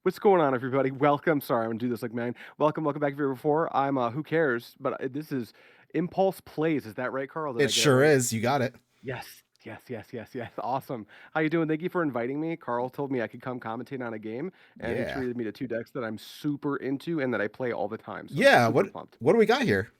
What's going on, everybody? Welcome. Sorry, I'm gonna do this like man. Welcome back if you're before. I'm Who cares? But this is Impulse Plays. Is that right, Carl? Did It I get it sure right? is. You got it. Yes. Awesome. How you doing? Thank you for inviting me. Carl told me I could come commentate on a game, and he Yeah. treated me to two decks that I'm super into and that I play all the time. So I'm Yeah. super What pumped. what do we got here?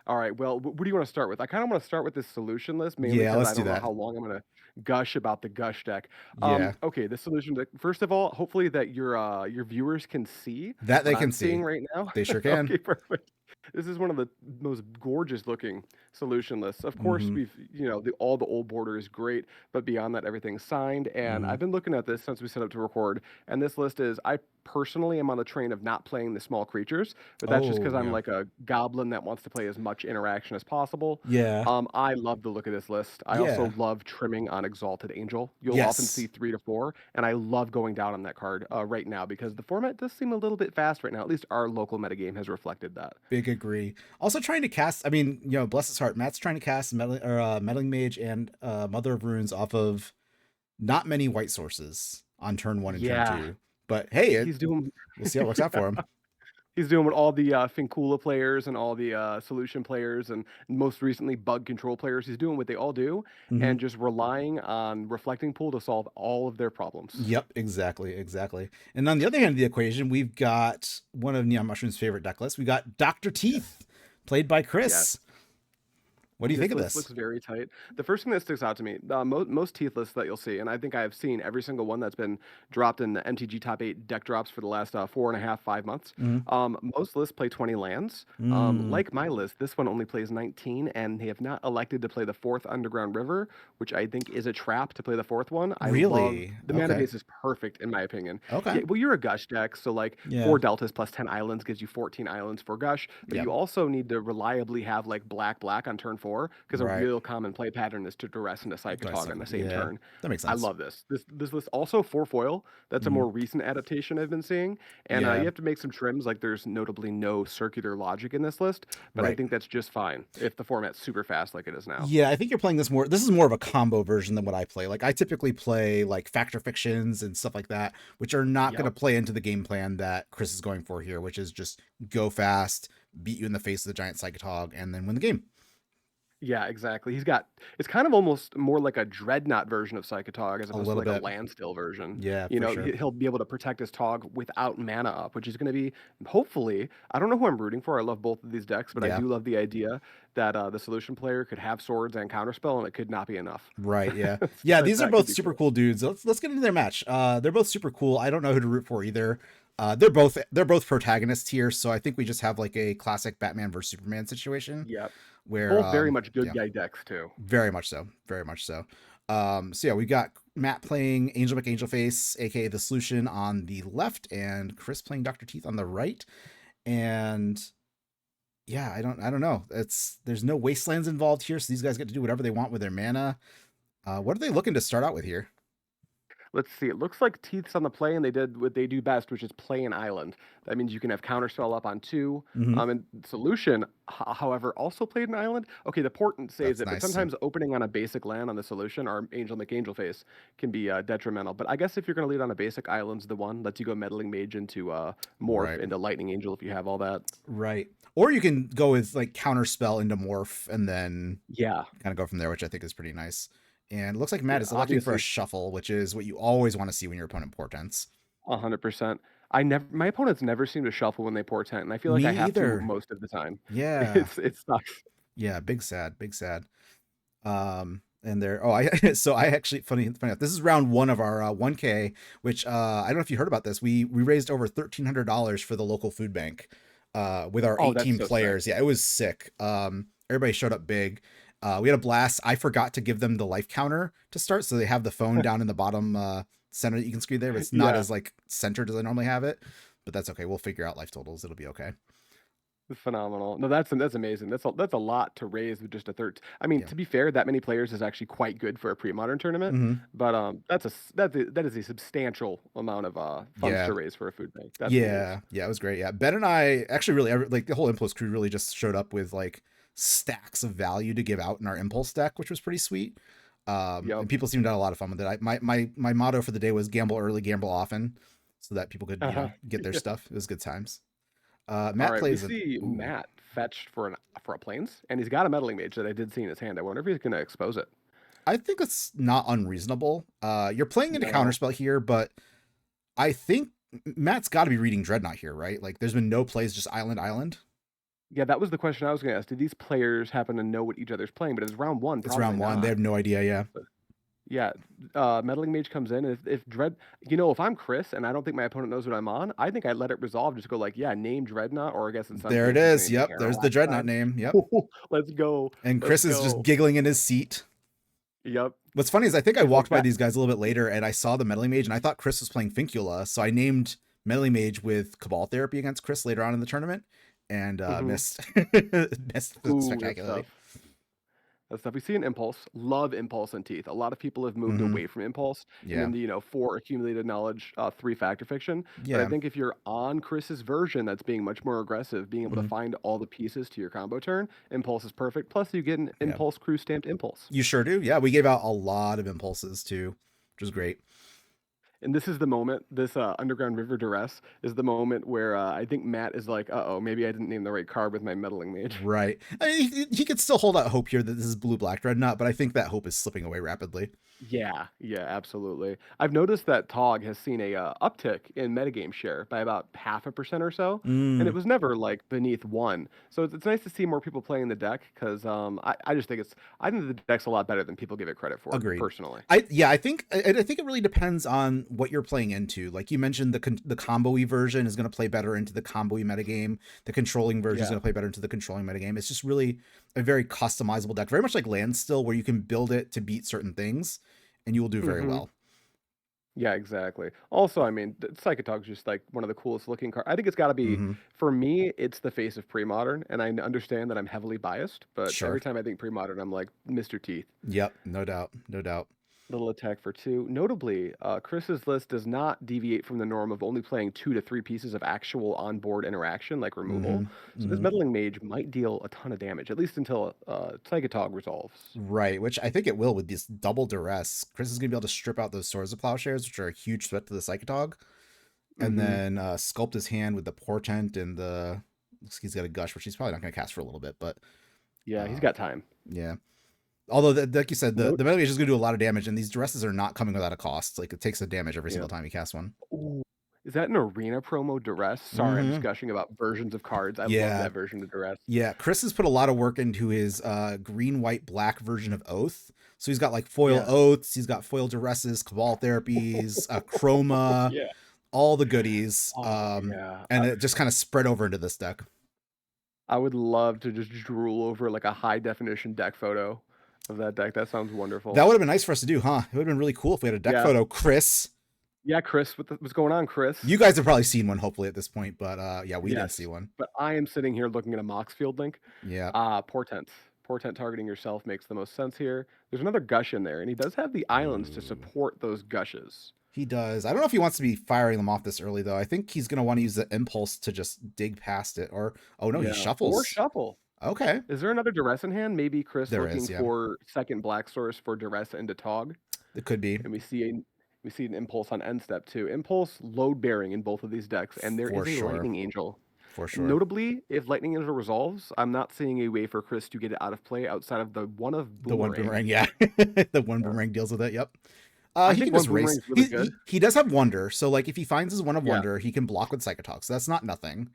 All right. Well, what do you want to start with? I kind of want to start with this solution list, mainly Yeah, because let's I do don't know that. how long I'm going to gush about the gush deck. Yeah. Okay, the solution deck. First of all, hopefully that your viewers can see That what they I'm can seeing see. right now. They sure can. Okay, perfect. This is one of the most gorgeous looking solution lists. Of course, Mm-hmm. all the old border is great, but beyond that, everything's signed. And Mm-hmm. I've been looking at this since we set up to record. And this list is I personally am on the train of not playing the small creatures, but that's just because Oh, I'm yeah. like a goblin that wants to play as much interaction as possible. Yeah. I love the look of this list. I also Yeah. love trimming on Exalted Angel. You'll often see Yes. 3 to 4, and I love going down on that card right now because the format does seem a little bit fast right now. At least our local metagame has reflected that. Big agree. Also trying to cast, I mean, bless his heart, Matt's trying to cast Meddling Mage and Mother of Runes off of not many white sources on turn one and turn Yeah, two. But hey, he's doing we'll see how it works out for him. he's doing what all the Fincula players and all the Solution players and most recently Bug Control players. He's doing what they all do, Mm-hmm. and just relying on Reflecting Pool to solve all of their problems. Yep, exactly. And on the other hand of the equation, we've got one of Neon Mushroom's favorite deck lists. We got Dr. Yes. Teeth, played by Yes. Chris. What do you think This of list this? looks very tight. The first thing that sticks out to me, most teeth lists that you'll see, and I think I have seen every single one that's been dropped in the MTG top 8 deck drops for the last 4.5, 5 months. Mm-hmm. Most lists play 20 lands. Mm, Like my list, this one only plays 19, and they have not elected to play the fourth Underground River, which I think is a trap to play the fourth one. I love really? the mana Okay. base is perfect in my opinion. Okay. Yeah, well, you're a Gush deck, so like Yeah. 4 deltas plus 10 islands gives you 14 islands for Gush, but Yep. you also need to reliably have like black on turn 4 because a Right. real common play pattern is to duress into Psychatog on the same Yeah. turn. That makes I sense. love this. This list also for foil. That's a Mm, more recent adaptation I've been seeing, and yeah. you have to make some trims. Like there's notably no circular logic in this list, but I Right. think that's just fine if the format's super fast like it is now. Yeah, I think you're playing this more. This is more of a combo version than what I play. Like I typically play like factor fictions and stuff like that, which are not going to Yep. play into the game plan that Chris is going for here, which is just go fast, beat you in the face with a giant Psychotog, and then win the game. Yeah, exactly. It's kind of almost more like a dreadnought version of Psychotog as A opposed to little like a bit. landstill version. Yeah, You for know, sure. he'll be able to protect his Tog without mana up, which is going to be hopefully. I don't know who I'm rooting for. I love both of these decks, but I Yeah. do love the idea that the solution player could have swords and counterspell, and it could not be enough. Right, yeah. So Yeah, that these are that could both be super cool. cool dudes. Let's get into their match. They're both super cool. I don't know who to root for either. They're both protagonists here, so I think we just have like a classic Batman versus Superman situation Yep. where Both very much good yeah, guy decks too. very much so. Very much so. So yeah, we got Matt playing Angel McAngelface, aka the solution, on the left, and Chris playing Dr. Teeth on the right. And yeah, I don't know. There's no wastelands involved here, so these guys get to do whatever they want with their mana. What are they looking to start out with here? Let's see. It looks like Teeth's on the play, and they did what they do best, which is play an island. That means you can have counterspell up on 2. Mm-hmm. And Solution, however, also played an island. Okay, the portent saves That's it, but nice. sometimes opening on a basic land on the Solution or Angel McAngelface can be detrimental. But I guess if you're going to lead on a basic island's the one, lets you go Meddling Mage into Morph Right. into Lightning Angel if you have all that. Right. Or you can go with like counterspell into morph and then Yeah, kind of go from there, which I think is pretty nice. And it looks like Matt yeah, is electing for a obviously, shuffle, which is what you always want to see when your opponent portents. 100%. My opponents never seem to shuffle when they portent, and I feel like Me I have to either. most of the time. Yeah. It sucks. Yeah. Big sad. And there, oh, I, so I actually, funny enough, this is round one of our 1K, which I don't know if you heard about this. We raised over $1,300 for the local food bank with our Oh, that's 18 so sick. players. Yeah, it was sick. Everybody showed up big. We had a blast. I forgot to give them the life counter to start, so they have the phone down in the bottom center that you can screen there, but it's not Yeah, as like centered as I normally have it. But that's okay. We'll figure out life totals. It'll be okay. phenomenal. No, that's amazing. That's a lot to raise with just a third. I mean, Yeah. to be fair, that many players is actually quite good for a pre-modern tournament. Hmm. But that is a substantial amount of funds Yeah. to raise for a food bank. That's good news. Yeah, it was great. Yeah, Ben and I actually really like the whole Impulse crew really just showed up with like stacks of value to give out in our Impulse deck, which was pretty sweet. Yep. And people seemed to have a lot of fun with it. My motto for the day was gamble early, gamble often. so that people could, Uh-huh. get their Yeah. stuff. It was good times. All Matt right, we plays an see ooh. Matt fetched for a plains, and he's got a meddling mage that I did see in his hand. I wonder if he's going to expose it. I think it's not unreasonable. You're playing into No. counterspell here, but I think Matt's got to be reading Dreadnought here, right? Like, there's been no plays, just island. Yeah, that was the question I was going to ask. Did these players happen to know what each other's playing? But it's round one, It's probably round one. They not. have no idea. Yeah. But yeah, meddling mage comes in. And if dread, if I'm Chris and I don't think my opponent knows what I'm on, I think I let it resolve. Just go like, yeah, name dreadnought, or I guess in some There it cases is. maybe Yep. There's the Dreadnought Parallax name. Yep. time. Let's go. And Let's Chris is just go. giggling in his seat. Yep. What's funny is I think I He's like walked by that. these guys a little bit later and I saw the Meddling Mage and I thought Chris was playing Fincula. So I named Meddling Mage with Cabal Therapy against Chris later on in the tournament and missed. Missed Ooh, good spectacularly. stuff. That stuff. We see an impulse. Love impulse and teeth. A lot of people have moved away from impulse and Yeah. in the 4 accumulated knowledge, 3 factor fiction. But I Yeah. think if you're on Chris's version that's being much more aggressive, being able to Mhm. find all the pieces to your combo turn, impulse is perfect. Plus you get an Yeah. impulse crew stamped impulse. You sure do. Yeah. We gave out a lot of impulses too, which was great. And this is the moment, this Underground River Duress is the moment where I think Matt is like, uh-oh, maybe I didn't name the right card with my meddling mage. Right. I mean, he could still hold out hope here that this is blue-black Dreadnought, but I think that hope is slipping away rapidly. Yeah, absolutely. I've noticed that Tog has seen a uptick in metagame share by about 0.5% or so, and it was never like beneath 1. So it's nice to see more people playing the deck because I just think I think the deck's a lot better than people give it credit for. Agreed. Personally. I think it really depends on what you're playing into. Like you mentioned, the combo-y version is going to play better into the combo-y metagame. The controlling version is going to play better into the controlling metagame. It's just really a very customizable deck, very much like Land Still, where you can build it to beat certain things, and you will do very well. Yeah, exactly. Also, I mean, Psychatog's just like one of the coolest looking cards. I think it's got to be, for me, it's the face of pre-modern, and I understand that I'm heavily biased, but every time I think pre-modern, I'm like Mr. Teeth. Yep, no doubt, no doubt. Little attack for 2. Notably, Chris's list does not deviate from the norm of only playing 2 to 3 pieces of actual onboard interaction, like removal. So this meddling mage might deal a ton of damage, at least until Psychatog resolves. Right, which I think it will with this double duress. Chris is going to be able to strip out those Swords of Plowshares, which are a huge threat to the Psychatog, and then sculpt his hand with the Portent and the... He's got a Gush, which he's probably not going to cast for a little bit, but... Yeah, he's got time. Yeah. Although, like you said, the meddling mage is going to do a lot of damage, and these duresses are not coming without a cost. Like, it takes a damage every single time you cast one. Ooh. Is that an arena promo duress? Sorry, I'm just gushing about versions of cards. I love that version of duress. Yeah, Chris has put a lot of work into his green, white, black version of Oath. So he's got like foil oaths, he's got foil duresses, cabal therapies, chroma, all the goodies. And it just kind of spread over into this deck. I would love to just drool over like a high definition deck photo of that deck. That sounds wonderful. That would have been nice for us to do, huh? It would have been really cool if we had a deck photo, Chris. Yeah, Chris, what's going on, Chris? You guys have probably seen one, hopefully, at this point, but yeah, we didn't see one. But I am sitting here looking at a Moxfield link. Yeah. Portent. Portent targeting yourself makes the most sense here. There's another gush in there, and he does have the islands to support those gushes. He does. I don't know if he wants to be firing them off this early, though. I think he's going to want to use the impulse to just dig past it. Or, oh no, he shuffles. Or shuffle. Okay. Is there another duress in hand? Maybe Chris looking for second black source for duress into Tog. It could be. And we see an impulse on end step too. Impulse load bearing in both of these decks, and there is a lightning angel. For sure. Notably, if lightning angel resolves, I'm not seeing a way for Chris to get it out of play outside of the one of boomerang. The one boomerang, yeah. The one boomerang deals with it. Yep. He can just race. Really he does have Wonder, so like if he finds his one of Wonder, he can block with Psychatog. So that's not nothing.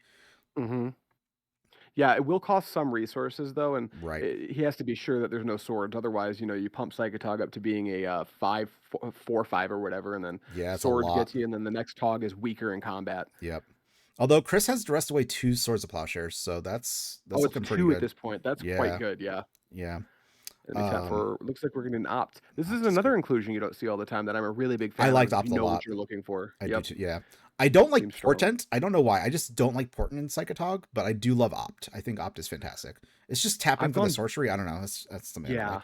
Yeah, it will cost some resources though, and he has to be sure that there's no swords. Otherwise, you pump Psychatog up to being a 5/4/5 or whatever, and then swords get you, and then the next Tog is weaker in combat. Yep. Although Chris has dressed away 2 Swords of Plowshares, so that's looking pretty good. At this point. That's quite good. Yeah. Yeah. Looks like we're getting an opt. This is another inclusion you don't see all the time that I'm a really big fan. I liked opt a lot. What you're looking for. I do too, yeah. I don't like Portent. I don't know why. I just don't like Portent in Psychatog, but I do love Opt. I think Opt is fantastic. It's just tapping for the sorcery. I don't know. That's the main. Yeah.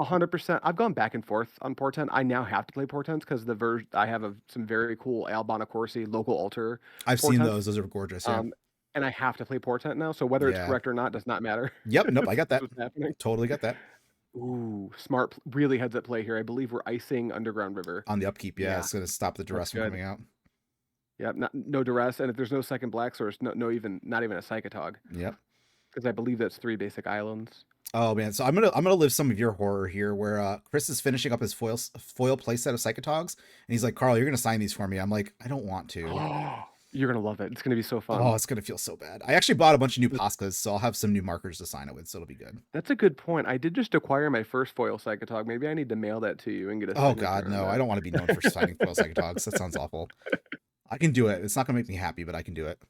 100%. I've gone back and forth on Portent. I now have to play Portents because I have some very cool Albana Corsi local altar. I've seen those. Those are gorgeous. Yeah. And I have to play Portent now. So whether it's correct or not does not matter. Yep. Nope. I got that. Totally got that. Ooh, smart. Really heads at play here. I believe we're icing Underground River on the upkeep. Yeah, it's going to stop the duress from coming out. Yep, no duress, and if there's no second black source, not even a Psychatog, Yep. because I believe that's 3 basic islands. Oh man, so I'm gonna live some of your horror here, where Chris is finishing up his foil playset of Psychotogs, and he's like, "Carl, you're gonna sign these for me." I'm like, "I don't want to." Oh, you're gonna love it. It's gonna be so Oh, fun. it's gonna feel so bad. I actually bought a bunch of new But Poscas, so I'll have some new markers to sign it with, so it'll be good. that's a good point. I did just acquire my first foil Psychotog. Maybe I need to mail that to you and get a Oh signature God, on no, I that. don't want to be known for signing foil Psychotogs. That sounds awful. I can do it. It's not gonna make me happy, but I can do it.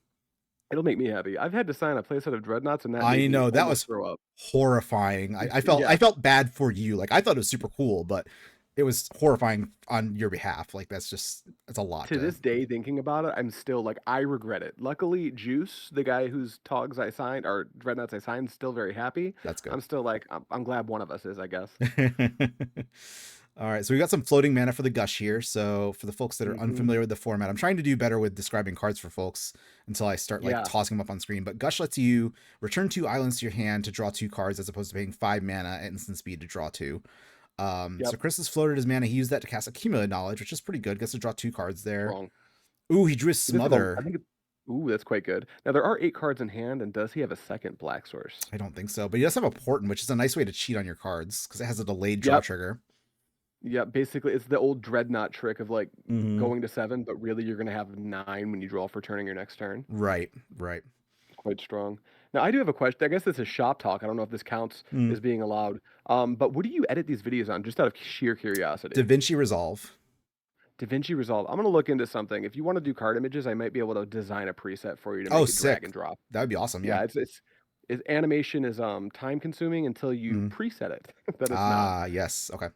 It'll make me happy. I've had to sign a playset of Dreadnoughts, and that made I me know that almost was throw up. horrifying. I Yeah. felt bad for you. Like I thought it was super cool, but it was horrifying on your behalf. Like that's a lot To to. this day, thinking about it, I'm still like, I regret it. Luckily, Juice, the guy whose Togs I signed, or Dreadnoughts I signed, is still very happy. That's good. I'm still like, I'm glad one of us is, I guess. All right, so we got some floating mana for the Gush here. So for the folks that are Hmm. unfamiliar with the format, I'm trying to do better with describing cards for folks until I start like Yeah. tossing them up on screen. But Gush lets you return 2 islands to your hand to draw 2 cards, as opposed to paying 5 mana at instant speed to draw 2. So Yep. Chris has floated his mana. He used that to cast Accumulated Knowledge, which is pretty good. Gets to draw 2 cards there. Strong. Ooh, he drew his He does have a. I Smother. think. Ooh, that's quite good. Now there are 8 cards in hand, and does he have a second black source? I don't think so, but he does have a Portent, which is a nice way to cheat on your cards because it has a delayed draw Yep. trigger. Yep. Basically, it's the old Dreadnought trick of like Mm-hmm. going to 7, but really you're gonna have 9 when you draw for turning your next turn. Right, right. Quite strong. Now I do have a question. I guess this is shop talk. I don't know if this counts Mm. as being allowed. But what do you edit these videos on? Just out of sheer curiosity. DaVinci Resolve. DaVinci Resolve. I'm gonna look into something. If you want to do card images, I might be able to design a preset for you to Oh, make it drag sick. and drop. That would be awesome. Yeah. Yeah, animation is time consuming until you Mm. preset it. That it's not. Ah, yes. Okay.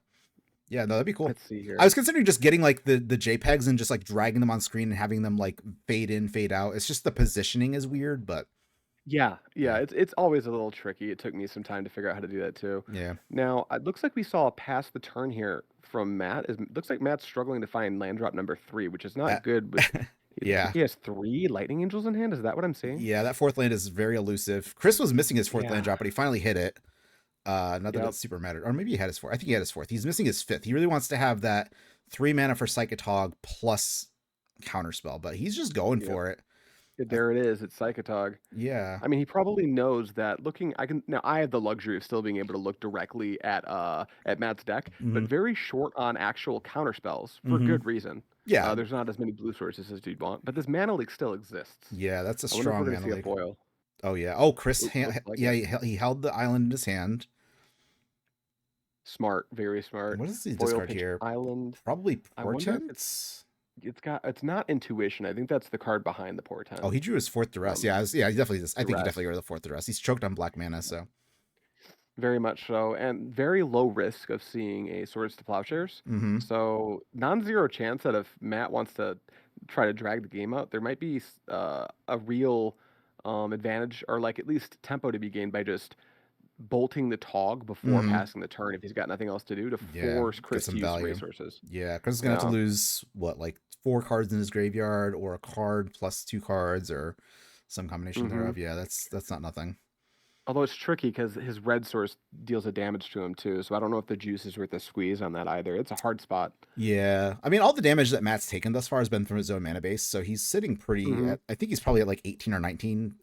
Yeah, no, that'd be cool. Let's see I here. was considering just getting like the JPEGs and just like dragging them on screen and having them like fade in, fade out. It's just the positioning is weird, but Yeah, yeah, yeah. it's always a little tricky. It took me some time to figure out how to do that too. Yeah. Now, it looks like we saw a pass the turn here from Matt. Looks like Matt's struggling to find land drop number 3, which is not That good. With it looks like yeah. he has 3 lightning angels in hand. Is that what I'm seeing? Yeah, that fourth land is very elusive. Chris was missing his fourth land Yeah. drop, but he finally hit it. Not that Yep. it super mattered. Or maybe he had his fourth. I think he had his fourth. He's missing his fifth. He really wants to have that 3 mana for Psychotog plus counterspell, but he's just going Yep. for it. There it is. It's Psychotog. Yeah. I mean, he probably knows that looking. I have the luxury of still being able to look directly at Matt's deck, but Hmm. very short on actual counterspells for Hmm. good reason. Yeah. There's not as many blue sources as you'd want, but this mana leak still exists. Yeah, that's a I wonder if we're strong going to mana see a leak. foil. Oh yeah. Oh, Chris. Looks like Yeah, it. he held the island in his hand. Smart, very smart. What is the Foil discard pitch here? island. Probably I wonder if portents. it's not intuition. I think that's the card behind the Oh, portent. he drew his fourth duress. Um, Yeah, yeah, he definitely does. I think he duress. definitely got the fourth duress. He's choked on black mana, so. Very much so, and very low risk of seeing a Swords to Plowshares. Mm-hmm. So non-zero chance that if Matt wants to try to drag the game out, there might be a real advantage or like at least tempo to be gained by just bolting the Tog before Mm-hmm. passing the turn if he's got nothing else to do to Yeah, force get Chris to some use some value. resources. Yeah, Chris is gonna have to Yeah. lose what, like 4 cards in his graveyard, or a card plus 2 cards, or some combination Hmm. thereof. Yeah, that's not nothing. Although it's tricky because his red source deals a damage to him too, so I don't know if the juice is worth the squeeze on that either. It's a hard spot. Yeah, I mean, all the damage that Matt's taken thus far has been from his own mana base, so he's sitting pretty. Hmm. I think he's probably at like 18 or 19.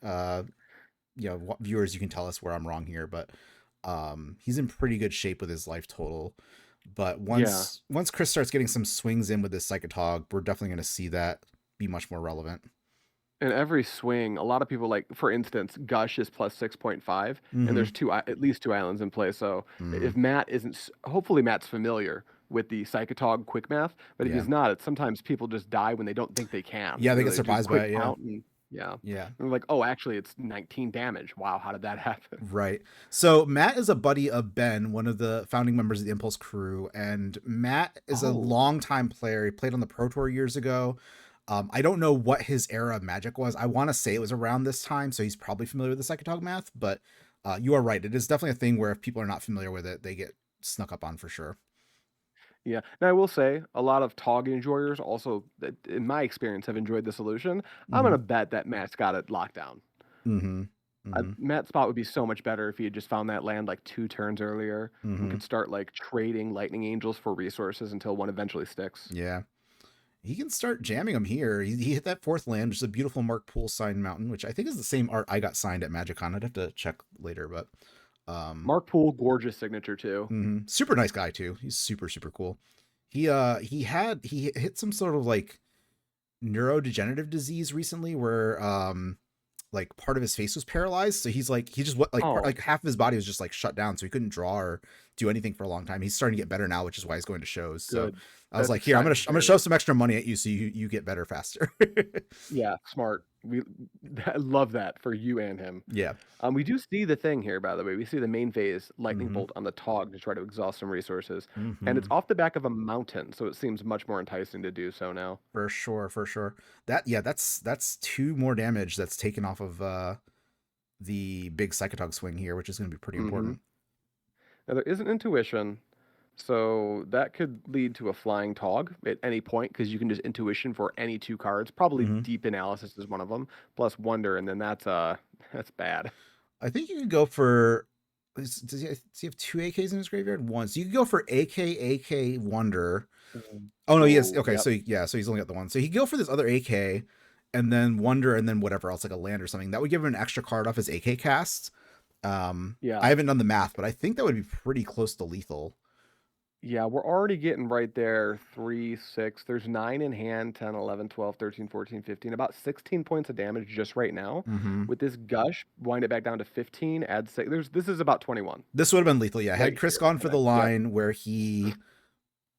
Viewers, you can tell us where I'm wrong here, but he's in pretty good shape with his life total. But Yeah. once Chris starts getting some swings in with this Psychotog, we're definitely going to see that be much more relevant. In every swing, a lot of people like, for instance, Gush is plus 6.5, and Mm-hmm. there's at least 2 islands in play. So Mm-hmm. if Matt isn't, hopefully Matt's familiar with the Psychotog quick math, but if Yeah, he's not, it's sometimes people just die when they don't think they can. yeah, they get They do surprised by quick it. Yeah, count and yeah, yeah. and they're like, oh, actually, it's 19 damage. Wow, how did that happen? Right. So Matt is a buddy of Ben, one of the founding members of the Impulse crew, and Matt is a Oh, longtime player. He played on the Pro Tour years ago. I don't know what his era of Magic was. I want to say it was around this time, so he's probably familiar with the Psychotog math. But you are right; it is definitely a thing where if people are not familiar with it, they get snuck up on for sure. yeah. Now I will say a lot of Tog enjoyers also, in my experience, have enjoyed the solution. I'm Mm-hmm. gonna bet that Matt's got it locked down. Mm-hmm. Mm-hmm. Matt's spot would be so much better if he had just found that land like 2 turns earlier and Mm-hmm. could start like trading lightning angels for resources until one eventually sticks. Yeah. he can start jamming them here. He hit that 4th land, which is a beautiful Mark Poole signed mountain, which I think is the same art I got signed at MagicCon. I'd have to check later, but Mark Poole, gorgeous signature too. super nice guy too. He's super cool. He hit some sort of like neurodegenerative disease recently where like part of his face was paralyzed, so he's like he just like half of his body was just like shut down, so he couldn't draw or do anything for a long time. He's starting to get better now, which is why he's going to shows. Good. So I was like, here, I'm gonna shove some extra money at you so you get better faster. Yeah, smart. I love that for you and him. Yeah. We do see the thing here, by the way. We see the main phase lightning bolt on the Tog to try to exhaust some resources, and it's off the back of a mountain, so it seems much more enticing to do so now. For sure. That's 2 more damage that's taken off of the big Psychatog swing here, which is going to be pretty important. Now there is an intuition, so that could lead to a flying Tog at any point because you can just intuition for any 2 cards. Probably deep analysis is one of them, plus wonder, and then that's bad. I think you could go for. Does he have 2 AKs in his graveyard? 1. So you could go for AK Wonder. Oh no, yes. Okay, yep. So he's only got the 1. So he could go for this other AK, and then Wonder, and then whatever else, like a land or something. That would give him an extra card off his AK cast. Yeah. I haven't done the math, but I think that would be pretty close to lethal. Yeah, we're already getting right there. 3, 6. There's 9 in hand, 10, 11, 12, 13, 14, 15. About 16 points of damage just right now. With this gush, wind it back down to 15, add 6. This is about 21. This would have been lethal, yeah. Had Chris gone for the line where he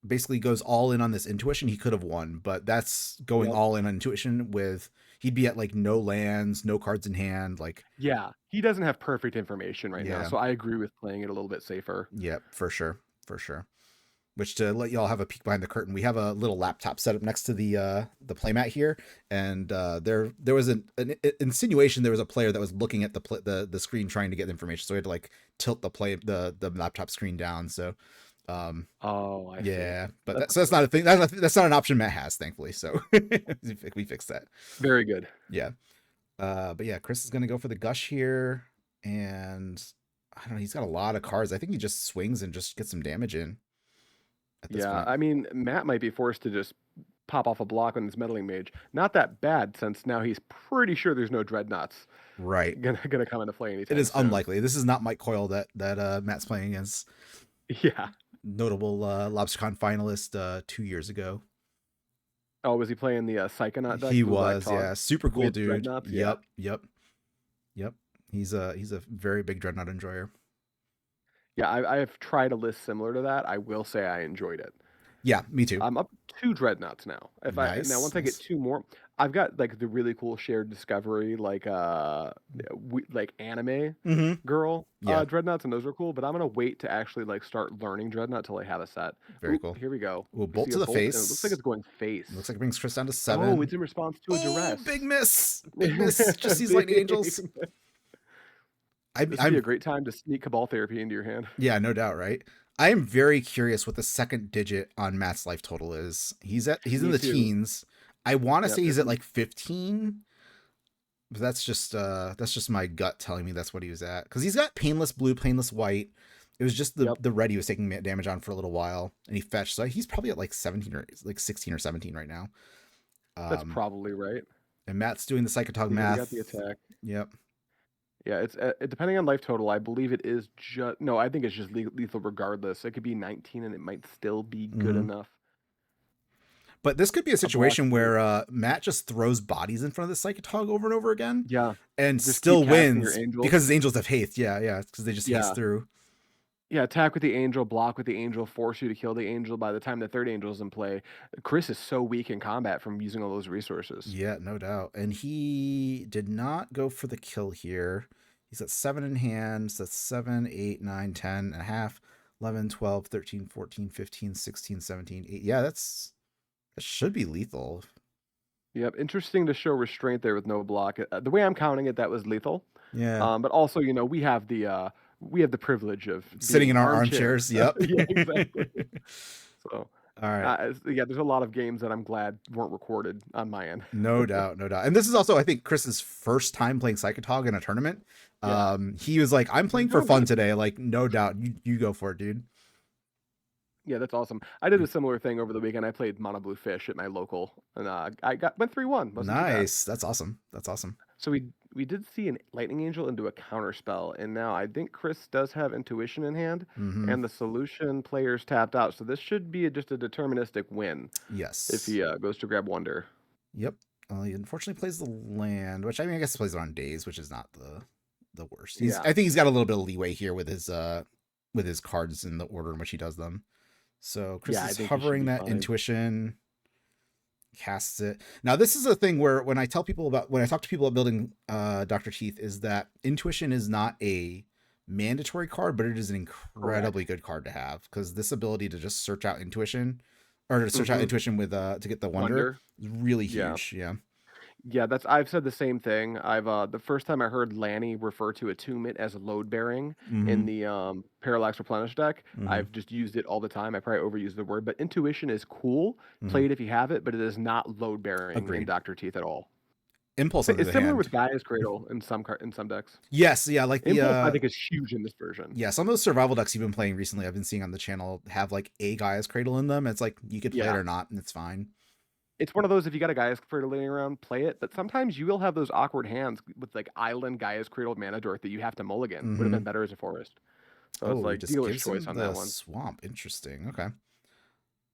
basically goes all in on this intuition, he could have won. But that's going all in on intuition with... He'd be at like no lands, no cards in hand. Like, yeah, he doesn't have perfect information right now. So I agree with playing it a little bit safer. Yeah, for sure. Which, to let y'all have a peek behind the curtain, we have a little laptop set up next to the playmat here, and there was an insinuation there was a player that was looking at the screen trying to get information, so we had to like tilt the laptop screen down. So, I yeah, see. But that's not a thing. That's not an option Matt has, thankfully. So we fixed that. Very good. Yeah, but yeah, Chris is gonna go for the gush here, and I don't know. He's got a lot of cards. I think he just swings and just gets some damage in. Yeah, I mean, Matt might be forced to just pop off a block on his meddling mage. Not that bad, since now he's pretty sure there's no dreadnoughts. Right, gonna come into play anytime. It is unlikely. This is not Mike Coyle that Matt's playing against. Yeah, notable LobsterCon finalist 2 years ago. Oh, was he playing the Psychonaut deck? He was, yeah, super cool dude. Yeah. Yep. He's a very big dreadnought enjoyer. Yeah, I have tried a list similar to that. I will say I enjoyed it. Yeah, me too. I'm up 2 dreadnoughts now. Once I get 2 more, I've got like the really cool shared discovery, like anime girl dreadnoughts, and those are cool. But I'm gonna wait to actually like start learning dreadnought till I have a set. Very cool. Here we go. We'll bolt to the face. It looks like it's going face. Looks like it brings Chris down to 7. Oh, it's in response to a duress. Big miss. Just these lightning angels. This would be a great time to sneak Cabal Therapy into your hand. Yeah, no doubt, right? I am very curious what the second digit on Matt's life total is. He's in the teens. I want to say he's at like 15. But that's just my gut telling me that's what he was at. Because he's got Painless Blue, Painless White. It was just the red he was taking damage on for a little while, and he fetched. So he's probably at like 17 or like 16 or 17 right now. That's probably right. And Matt's doing the Psychatog math. Got the attack. Yep. Yeah, it's depending on life total. I believe it is just I think it's just lethal regardless. It could be 19 and it might still be good enough. But this could be a situation where Matt just throws bodies in front of the Psychatog over and over again. Yeah, and just still wins because his angels have haste. Yeah, because they just haste through. Yeah, attack with the angel, block with the angel, force you to kill the angel by the time the 3rd angel is in play. Chris is so weak in combat from using all those resources. Yeah, no doubt. And he did not go for the kill here. He's at 7 in hand. So that's 7, 8, 9, 10 and a half, 11, 12, 13, 14, 15, 16, 17, 8. Yeah, that should be lethal. Yep, interesting to show restraint there with no block. The way I'm counting it, that was lethal. Yeah. But also, we have the privilege of sitting in our armchairs. Yep. Yeah, exactly. So, all right. There's a lot of games that I'm glad weren't recorded on my end. No doubt. And this is also, I think, Chris's first time playing Psychatog in a tournament. Yeah. He was like, I'm playing for fun today. Like, no doubt. You go for it, dude. Yeah, that's awesome. I did a similar thing over the weekend. I played Mono Blue Fish at my local, and went 3-1. Wasn't too bad. Nice. That's awesome. That's awesome. So we did see an Lightning Angel into a counter spell, and now I think Chris does have Intuition in hand, Mm-hmm. and the solution player's tapped out. So this should be just a deterministic win if Yes. he goes to grab Wonder. Yep. He unfortunately plays the land, which I mean, I guess he plays it on days, which is not the worst. Yeah. I think he's got a little bit of leeway here with his cards in the order in which he does them. So Chris Yeah, I is think he should hovering be that fine. Intuition, casts it. Now this is a thing where when I talk to people about building Dr. Teeth, is that Intuition is not a mandatory card, but it is an incredibly good card to have, because this ability to just search out Intuition, or to search out Intuition with to get the Wonder is really huge. Yeah. Yeah, I've said the same thing. I've the first time I heard Lanny refer to Attunement as load bearing in the Parallax Replenish deck, I've just used it all the time. I probably overused the word, but Intuition is cool. Play it if you have it, but it is not load bearing in Agreed. Dr. Teeth at all. Impulse under It's the similar hand. with Gaia's Cradle in some decks. Yes, yeah, like the Impulse I think is huge in this version. yeah, some of those survival decks you've been playing recently, I've been seeing on the channel, have like a Gaia's Cradle in them. It's like you could play it or not, and it's fine. It's one of those, if you got a Gaia's Cradle laying around, play it. But sometimes you will have those awkward hands with like Island Gaia's Cradle Mana Dork that you have to mulligan. Would have been better as a forest. So it's like just dealer's gives choice him on the that one. swamp. Interesting. Okay. I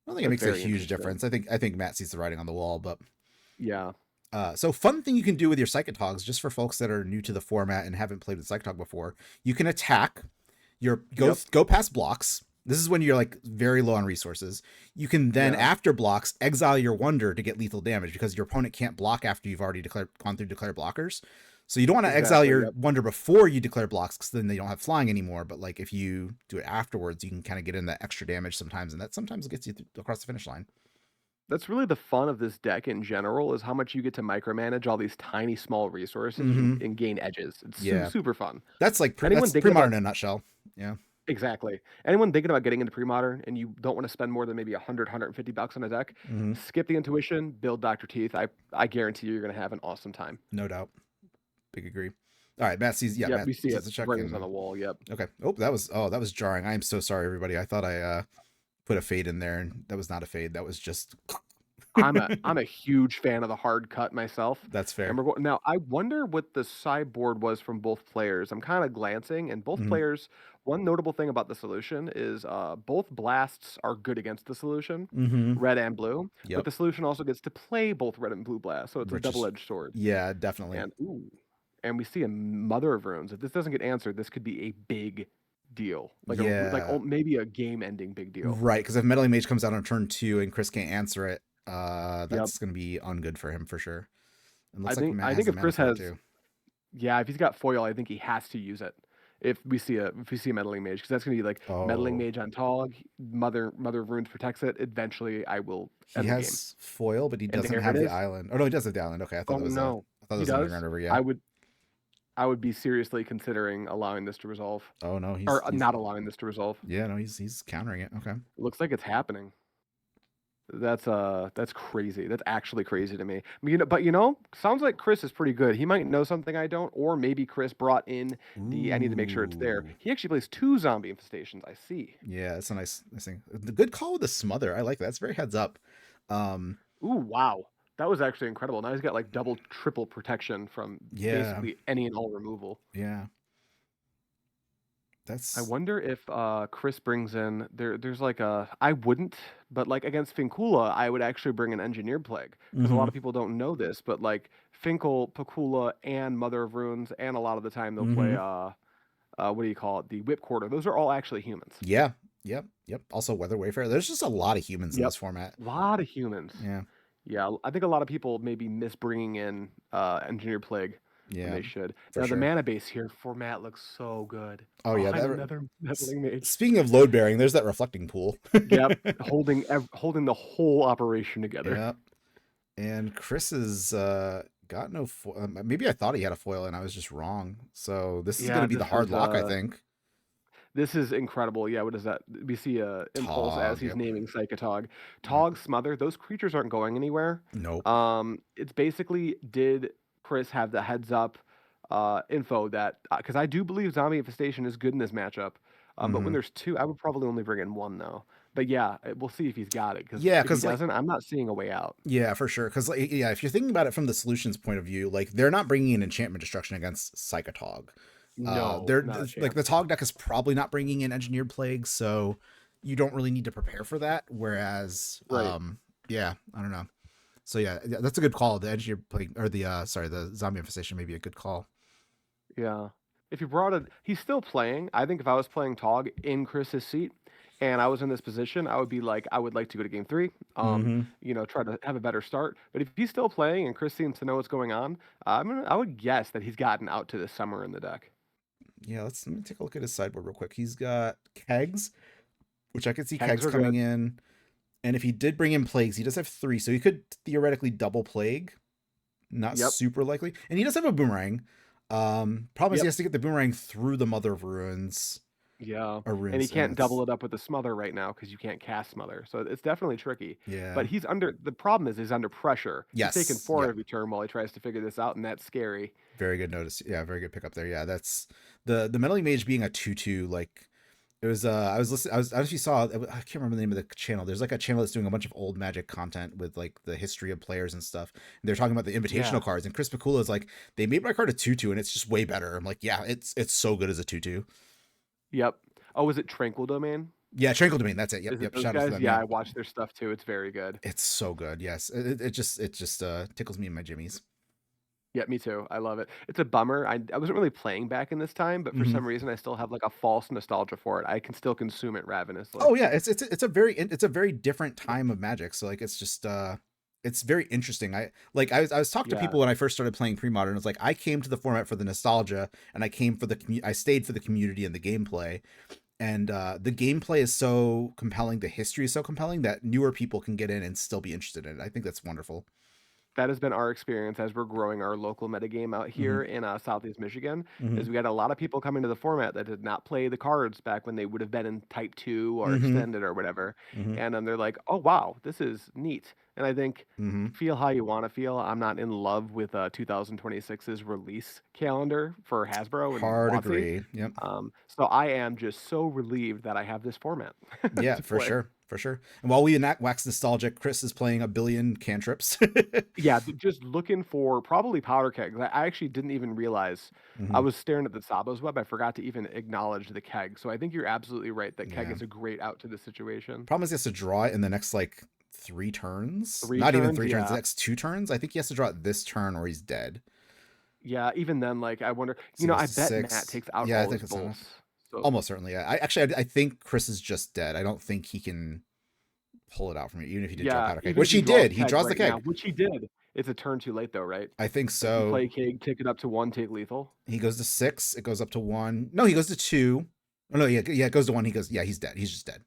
don't think it That's makes a very huge interesting. difference. I think Matt sees the writing on the wall, but Yeah. so fun thing you can do with your Psychatogs, just for folks that are new to the format and haven't played with Psychatog before, you can attack your go past blocks. This is when you're like very low on resources. You can then, after blocks, exile your Wonder to get lethal damage, because your opponent can't block after you've already gone through declare blockers. So you don't want to exile your Wonder before you declare blocks, because then they don't have flying anymore. But like if you do it afterwards, you can kind of get in that extra damage sometimes, and that sometimes gets you across the finish line. That's really the fun of this deck in general, is how much you get to micromanage all these tiny small resources and gain edges. It's super fun. That's like Anyone that's Premodern in a nutshell. Yeah. Exactly. Anyone thinking about getting into Premodern and you don't want to spend more than maybe $100, $150 on a deck, skip the Intuition, build Dr. Teeth. I guarantee you're going to have an awesome time. No doubt. Big agree. All right, Matt sees. Yeah, Matt we see sees it. Rings on the wall. Yep. Okay. Oh, that was jarring. I am so sorry, everybody. I thought I put a fade in there, and that was not a fade. That was just. I'm a huge fan of the hard cut myself. That's fair. And now I wonder what the sideboard was from both players. I'm kind of glancing, and both players. One notable thing about the solution is both blasts are good against the solution, red and blue. But the solution also gets to play both red and blue blasts, so it's a double-edged sword. Yeah, definitely. And we see a Mother of Runes. If this doesn't get answered, this could be a big deal. Like maybe a game-ending big deal. Right, because if Meddling Mage comes out on turn 2 and Chris can't answer it, that's going to be ungood for him for sure. And I think if Chris has, if he's got foil, I think he has to use it. If we see a Meddling Mage, because that's going to be like Meddling Mage on Tog, Mother of Runes protects it. Eventually, I will. He has foil, but he doesn't have the island. Oh no, he does have the island. Okay, I thought it was no. I thought it was Underground River. Yeah, I would be seriously considering allowing this to resolve. Oh no, he's not allowing this to resolve. Yeah, no, he's countering it. Okay, it looks like it's happening. That's crazy. That's actually crazy to me. I mean, but sounds like Chris is pretty good. He might know something I don't, or maybe Chris brought in I need to make sure it's there. He actually plays 2 zombie infestations. I see. Yeah, that's a nice thing. The good call with the smother. I like that. That's very heads up. Ooh, wow. That was actually incredible. Now he's got like double, triple protection from basically any and all removal. Yeah. I wonder if Chris brings in there's like I wouldn't, but like against Finkula, I would actually bring an Engineered Plague, because a lot of people don't know this, but like Finkel, Pakula, and Mother of Runes, and a lot of the time they'll play what do you call it? The Whip Quarter. Those are all actually humans. Yeah. Yep. Also Weather Wayfarer. There's just a lot of humans in this format. A lot of humans. Yeah. Yeah, I think a lot of people maybe miss bringing in Engineered Plague. Yeah, they should. Now the mana base here for Matt looks so good. Oh yeah, another Meddling Mage. Speaking of load bearing, there's that reflecting pool. Yep, holding the whole operation together. Yeah, and Chris has got no foil. Maybe I thought he had a foil and I was just wrong. So this is going to be the hard lock, I think. This is incredible. Yeah, what is that? We see Impulse as he's naming Psychatog. Tog, Smother, those creatures aren't going anywhere. Nope. It's basically, did Chris have the heads up info that, because I do believe Zombie Infestation is good in this matchup, but when there's 2, I would probably only bring in 1 though. But yeah, we'll see if he's got it, because Yeah, if he because like doesn't, I'm not seeing a way out. yeah, for sure. Because like yeah, if you're thinking about it from the solutions point of view, like they're not bringing in enchantment destruction against Psychatog. No, They're not a like the chance. Tog deck is probably not bringing in engineered plagues, so you don't really need to prepare for that. Whereas, Right. yeah, I don't know. So yeah, that's a good call. The engineered plague or the sorry, the zombie infestation may be a good call. Yeah. If you brought it, he's still playing. I think if I was playing Tog in Chris's seat and I was in this position, I would be like, I would like to go to game three. Mm-hmm. Try to have a better start. But if he's still playing and Chris seems to know what's going on, I would guess that he's gotten out to this summer in the deck. Yeah, let me take a look at his sideboard real quick. He's got kegs, which I could see Kegs kegs are coming good. in. And if he did bring in plagues, he does have 3, so he could theoretically double plague. Not Yep. super likely. And he does have a boomerang. Problem is he Yep. has to get the boomerang through the Mother of Ruins Yeah. or And he runes, and can't double it's it up with the smother right now because you can't cast smother. So it's definitely tricky. yeah. But the problem is he's under pressure. He's taking Yes. 4 Yep. every turn while he tries to figure this out, and that's scary. Very good notice. Yeah, very good pickup there. Yeah, that's the meddling mage being a 2/2. Like it was. I was listening. I don't know if you saw. I can't remember the name of the channel. There's like a channel that's doing a bunch of old Magic content with like the history of players and stuff. And they're talking about the invitational Yeah. cards. And Chris Pikula is like, they made my card a 2/2, and it's just way better. I'm like, yeah, it's so good as a 2/2. Yep. Oh, is it Tranquil Domain? Yeah, Tranquil Domain. That's it. Yep, Is it yep. those Shout out to guys? them. Yeah, Yeah, I watch their stuff too. It's very good. it's so good. Yes, it just tickles me in my jimmies. Yeah, me too. I love it. It's a bummer. I wasn't really playing back in this time, but for Hmm. some reason I still have like a false nostalgia for it. I can still consume it ravenously. Oh yeah, it's a very different time of Magic. So like it's just it's very interesting. I was talking to Yeah. people when I first started playing pre-modern. It's like I came to the format for the nostalgia, and I came for I stayed for the community and the gameplay. And the gameplay is so compelling, the history is so compelling that newer people can get in and still be interested in it. I think that's wonderful. That has been our experience as we're growing our local metagame out Hmm. here in Southeast Michigan. Hmm. Is we had a lot of people coming to the format that did not play the cards back when they would have been in Type Two or Hmm. Extended or whatever, Hmm. and then they're like, "Oh wow, this is neat." And I think Hmm. feel how you want to feel. I'm not in love with 2026's release calendar for Hasbro and Hard WotC. agree. Yep. So I am just so relieved that I have this format Yeah, to for play. sure, for sure. And while we enact wax nostalgic, Chris is playing a billion cantrips. Yeah, just looking for probably powder kegs. I actually didn't even realize I Hmm. was staring at the Sabo's web. I forgot to even acknowledge the keg. So I think you're absolutely right that keg Yeah. is a great out to the situation. Problem is he has to draw it in the next like 3 turns. Three Not even turns, 3 turns. The yeah. next 2 turns. I think he has to draw it this turn or he's dead. Yeah, even then, like I wonder, So he I goes to bet Matt 6. takes out Yeah, I all think his that's enough. bolts. So Almost certainly. Yeah. I think Chris is just dead. I don't think he can pull it out from you, even if he did draw yeah, powder keg, even which if he he draws did. He keg draws the right now, keg. which he did, it's a turn too late though, right? I think Like you so. play keg, take it up to 1, take lethal. He goes to 6. It goes up to 1. No, he goes to 2. Oh no, yeah, yeah. It goes to 1. He goes. Yeah, he's dead. He's just dead.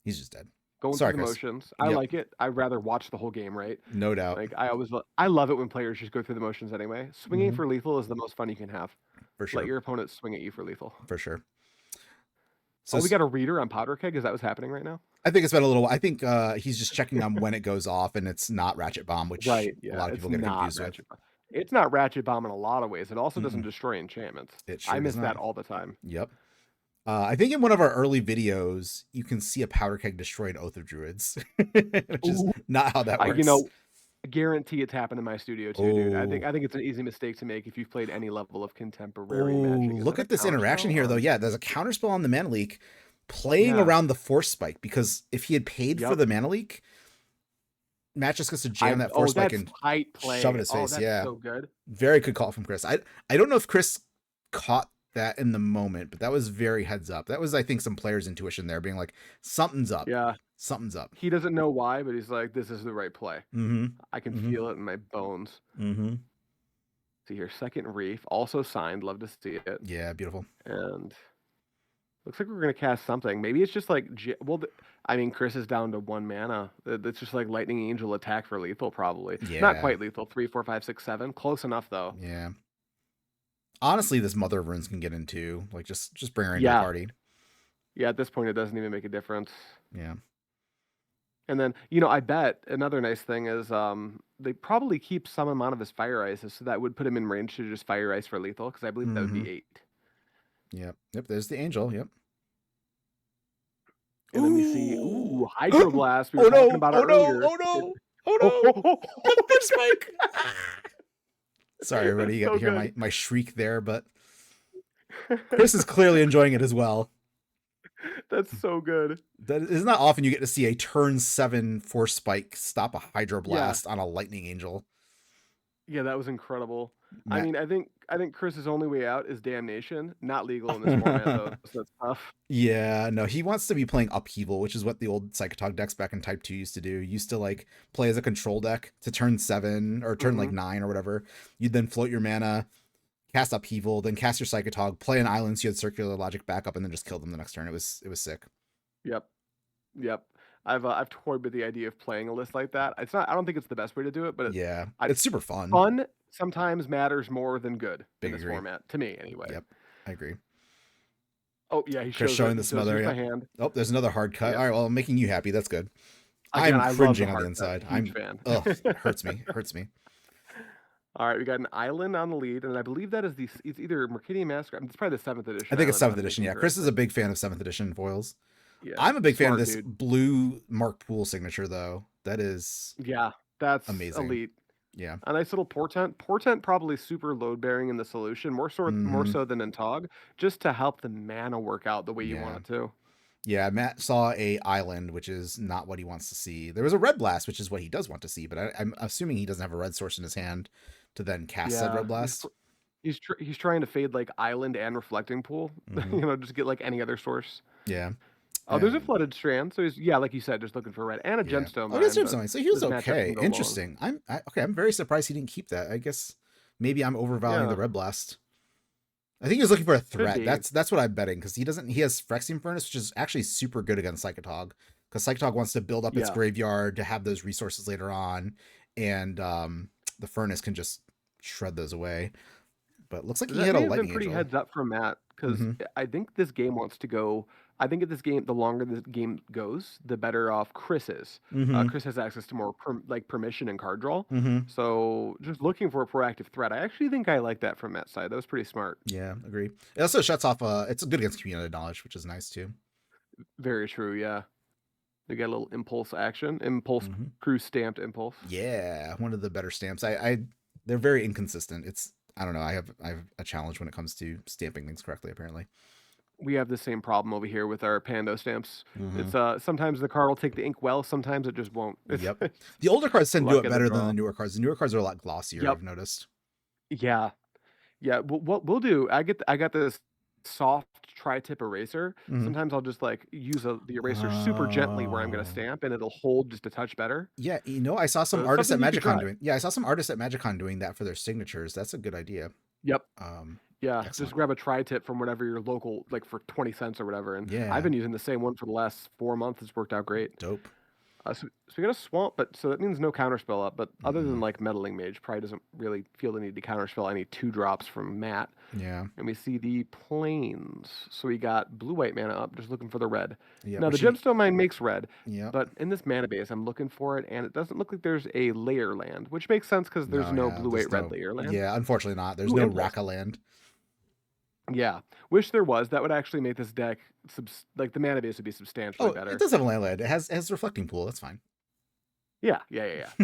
He's just dead. Going through Sorry, the Chris. motions. I Yep, like it. I'd rather watch the whole game, right? no doubt. Like I love it when players just go through the motions anyway. Swinging Hmm. for lethal is the most fun you can have. For Let sure. your opponent swing at you for lethal. For sure. So Oh, we got a reader on powder keg. Is that what's happening right now? I think it's been a little. I think he's just checking on when it goes off, and it's not Ratchet Bomb, which Right. a Yeah. lot of It's people get not confused with. ratchet. It's not ratchet bomb in a lot of ways. It also doesn't Mm-mm. destroy enchantments. It I sure does miss not. that all the time. Yep. I think in one of our early videos, you can see a powder keg destroy an Oath of Druids, which is Ooh. not how that I, works. guarantee it's happened in my studio too, dude. Oh, I think it's an easy mistake to make if you've played any level of contemporary oh, magic. Is look that a at this interaction counterspell here, though. on? Yeah, there's a counterspell on the mana leak, playing Yeah. around the force spike because if he had paid for Yep. the mana leak, Matt just gets to jam that force spike That's and tight shove it in play. his Oh, face. that's Yeah, so good. very good call from Chris. I don't know if Chris caught that in the moment, but that was very heads up. That was, I think, some players' intuition there, being like, something's up, Yeah. something's up. He doesn't know why, but he's like, this is the right play. Mm-hmm. I can Mm-hmm. feel it in my bones. Mm-hmm. See here, second reef, also signed. Love to see it. Yeah, beautiful. And looks like we're gonna cast something. Maybe it's just like, I mean, Chris is down to 1 mana. That's just like Lightning Angel attack for lethal, probably. Not Yeah, quite lethal. 3, 4, 5, 6, 7. Close enough though. yeah. Honestly, this Mother of Runes can get into like just bring her into the Yeah. party. Yeah. At this point, it doesn't even make a difference. Yeah. And then, I bet another nice thing is they probably keep some amount of his fire ices, so that would put him in range to just fire ice for lethal, because I believe that would Mm-hmm. be 8. Yep. Yep. There's the angel. Yep. And then we see, Ooh, Ooh, Hydroblast. We were Oh talking no! about it Oh no! earlier. Oh no! Oh Oh, ho, no! ho, The ho, first spike. Sorry, everybody. That's You got to so hear good. my shriek there, but Chris is clearly enjoying it as well. That's so good. That is not often you get to see a turn 7 force spike stop a Yeah. Hydroblast on a Lightning Angel. Yeah, that was incredible. I Matt. mean, I think Chris's only way out is Damnation. Not legal in this format though, so that's tough. Yeah, no, he wants to be playing Upheaval, which is what the old Psychatog decks back in Type 2 used to do. Used to like play as a control deck to turn 7 or turn like Hmm. 9 or whatever. You'd then float your mana, cast Upheaval, then cast your Psychatog, play an island so you had Circular Logic back up, and then just kill them the next turn. It was sick. Yep. Yep. I've toyed with the idea of playing a list like that. It's not. I don't think it's the best way to do it, but Yeah, I, it's super fun. fun sometimes matters more than good in Big this agree. format, to me anyway. Yep, I agree. Oh yeah, he Chris shows showing it. the He shows smother. here's my Yep. hand. Oh, there's another hard cut. Yep. All right, well, I'm making you happy. That's good. Again, I'm I love cringing the on the hard inside. cut. Huge fan. It hurts me. It hurts me. All right, we got an island on the lead, and I believe that is it's either Mercadian Massacre. It's probably the 7th edition. I think it's island, if 7th I'm edition. thinking Yeah, Chris is a correctly. big fan of 7th edition foils. Yeah, I'm a big fan of smart this dude. blue Mark Poole signature, though. That is Yeah, that's amazing. elite. Yeah. A nice little portent. Portent probably super load bearing in the solution, more Mm-hmm. so than in Tog, just to help the mana work out the way you want Yeah. it to. Yeah, Matt saw a island, which is not what he wants to see. There was a red blast, which is what he does want to see, but I'm assuming he doesn't have a red source in his hand to then cast said Yeah, red blast. he's trying to fade like island and reflecting pool. Mm-hmm. Just get like any other source. Yeah. Oh, there's a And flooded strand, so he's like you said, just looking for red and a yeah. gemstone Oh, it is mine, but Gemstone. So he was this matchup okay. can go long. Interesting. Okay. I'm very surprised he didn't keep that. I guess maybe I'm overvaluing the Yeah, red blast. I think he was looking for a could threat. be. That's what I'm betting because he doesn't. He has Phyrexian Furnace, which is actually super good against Psychatog because Psychatog wants to build up its Yeah. graveyard to have those resources later on, and the Furnace can just shred those away. But looks like he That hit a may have been Lightning pretty Angel. heads up from Matt because Mm-hmm. I think this game wants to go. I think at this game, the longer this game goes, the better off Chris is. Mm-hmm. Chris has access to more permission and card draw. Mm-hmm. So just looking for a proactive threat. I actually think I like that from Matt's side. That was pretty smart. Yeah, agree. It also shuts off. It's good against community knowledge, which is nice too. Very true. Yeah. They got a little impulse action, impulse Mm-hmm. crew stamped impulse. Yeah, one of the better stamps. They're very inconsistent. I don't know. I have a challenge when it comes to stamping things correctly. Apparently. We have the same problem over here with our Pando stamps. Mm-hmm. It's sometimes the card will take the ink well, sometimes it just won't. Yep. The older cards tend to do luck it of the better than draw. the newer cards. The newer cards are a lot glossier. Yep. I've noticed. Yeah. Yeah. What we'll do, I got this soft tri-tip eraser. Mhm. Sometimes I'll just like use the eraser super gently where I'm gonna Oh. stamp and it'll hold just a touch better. Yeah, I saw some So it's artists at something you could MagicCon try. doing. Yeah, I saw some artists at MagicCon doing that for their signatures. That's a good idea. Yep. Yeah, just Excellent. grab a tri-tip from whatever your local, like for 20 cents or whatever. And Yeah, I've been using the same one for the last 4 months. It's worked out great. dope. So we got a swamp, but so that means no counterspell up. But other than Mhm. like meddling mage, probably doesn't really feel the need to counterspell any 2 drops from Matt. Yeah, And we see the plains. So we got blue white mana up, just looking for the red. yeah. Now the gemstone mine makes red, Yeah. but in this mana base, I'm looking for it, and it doesn't look like there's a layer land, which makes sense because there's no Yeah, blue there's white red no. layer land. Yeah, unfortunately not. There's Ooh, no impulse. Raka land. Yeah, wish there was. That would actually make this deck like the mana base would be substantially Oh, better. it does have a land. It has reflecting pool. That's fine. Yeah.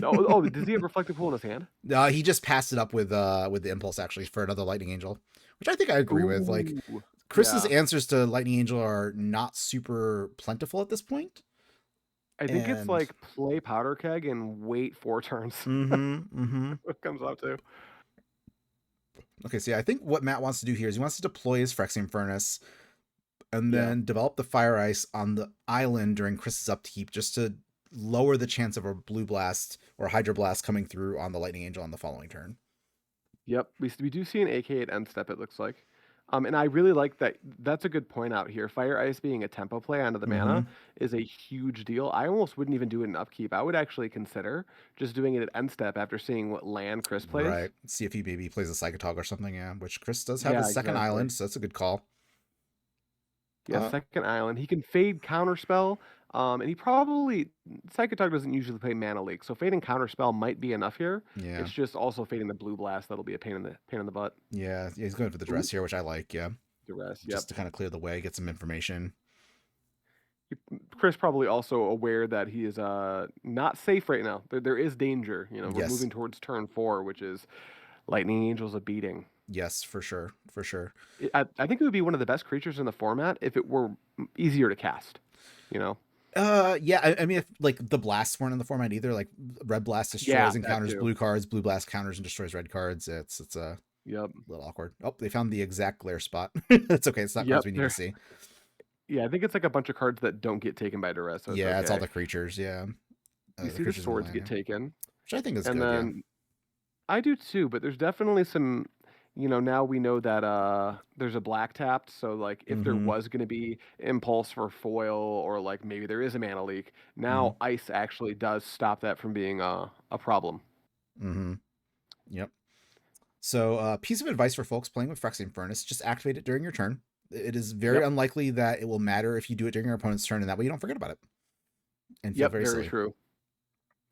Oh, does he have reflective pool in his hand? He just passed it up with the impulse actually for another Lightning Angel, which I think I agree with. Like Ooh, Chris's yeah. answers to Lightning Angel are not super plentiful at this point. I think it's And like play powder keg and wait 4 turns. What comes up to. Okay, so yeah, I think what Matt wants to do here is he wants to deploy his Phyrexian Furnace and Yeah. then develop the Fire Ice on the island during Chris's upkeep just to lower the chance of a Blue Blast or Hydro Blast coming through on the Lightning Angel on the following turn. Yep, we do see an AK at end step, it looks like. And I really like that. That's a good point out here. Fire Ice being a tempo play onto the mana is a huge deal. I almost wouldn't even do it in upkeep. I would actually consider just doing it at end step after seeing what land Chris plays. Right. See if he maybe plays a Psychatog or something, yeah. Which Chris does have Yeah, a second exactly. island, so that's a good call. Yeah, second island. He can fade counterspell. And he probably Psychatog doesn't usually play mana leak, so fading counterspell might be enough here. Yeah. It's just also fading the blue blast that'll be a pain in the butt. Yeah, he's going for the dress here, which I like, yeah. The rest, yep. Just to kind of clear the way, get some information. Chris probably also aware that he is not safe right now. There is danger. You know, we're Yes. moving towards turn 4, which is Lightning Angel's a beating. Yes, for sure. For sure. I think it would be one of the best creatures in the format if it were easier to cast. You know. Yeah, I mean, if like the blasts weren't in the format either, like red blast Yeah, destroys and that counters too. blue cards, blue blast counters and destroys red cards. It's a Yep. little awkward. Oh, they found the exact glare spot. It's okay. It's not cards Yep. we need to There. see. Yeah, I think it's like a bunch of cards that don't get taken by duress, so it's Yeah, it's all okay. the creatures. Yeah, We the see the creatures in the swords line, get yeah. taken, Which I think is and good. Yeah. then I do too, but there's definitely some, now we know that there's a black tapped, so like if there Mm-hmm. was going to be impulse for foil or like maybe there is a mana leak, Mm-hmm. now ice actually does stop that from being a problem. Mm-hmm. Yep. So, piece of advice for folks playing with Phyrexian Furnace: just activate it during your turn. It is very Yep. unlikely that it will matter if you do it during your opponent's turn, and that way you don't forget about it and feel Yep, very very silly. true.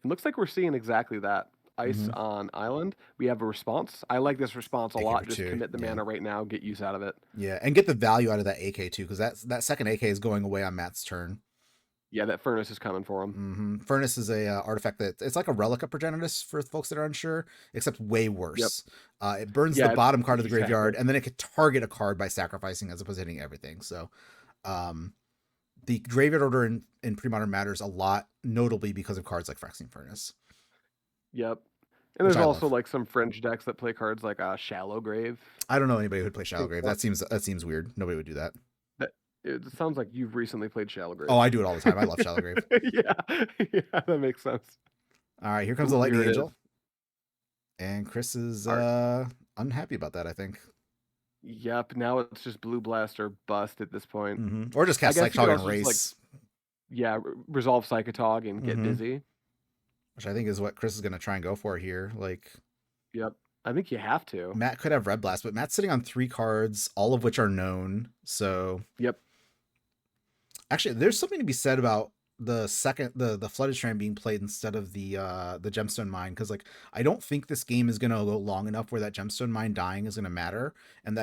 It looks like we're seeing exactly that. Ice Mm-hmm. on island. We have a response. I like this response a AK lot. for Just 2. commit the Yeah. mana right now, get use out of it. Yeah, and get the value out of that AK too, because that second AK is going away on Matt's turn. Yeah, that furnace is coming for him. Mm-hmm. Furnace is a artifact that it's like a relic of Progenitus for folks that are unsure, except way Yep. worse. It burns the Yeah, bottom card of the exactly. graveyard, and then it could target a card by sacrificing as opposed to hitting everything. So, um, the graveyard order in pre-modern matters a lot, notably because of cards like Phyrexian Furnace, Yep. And which there's I also love. like some fringe decks that play cards like Shallow Grave. I don't know anybody who would play I think Shadowgrave. one That seems weird. Nobody would do that. that it sounds like you've recently played Shallow Oh, Grave. I do it all the time. I love Shadowgrave. Yeah, yeah, that makes sense. All right, here comes the Ooh, Lightning here it is. Angel, and Chris is All right. unhappy about that. I think. Yep. Now it's just Blue Blast or bust at this point. Or just I cast guess you could Psychatog and also just like race, resolve Psychatog and get mm-hmm. busy. which I think is what Chris is going to try and go for here. Like Yep. I think you have to. Matt could have Red Blast, but Matt's sitting on 3 cards, all of which are known. So Yep. actually, there's something to be said about the flooded strand being played instead of the gemstone mine, because like I don't think this game is going to go long enough where that gemstone mine dying is going to matter, and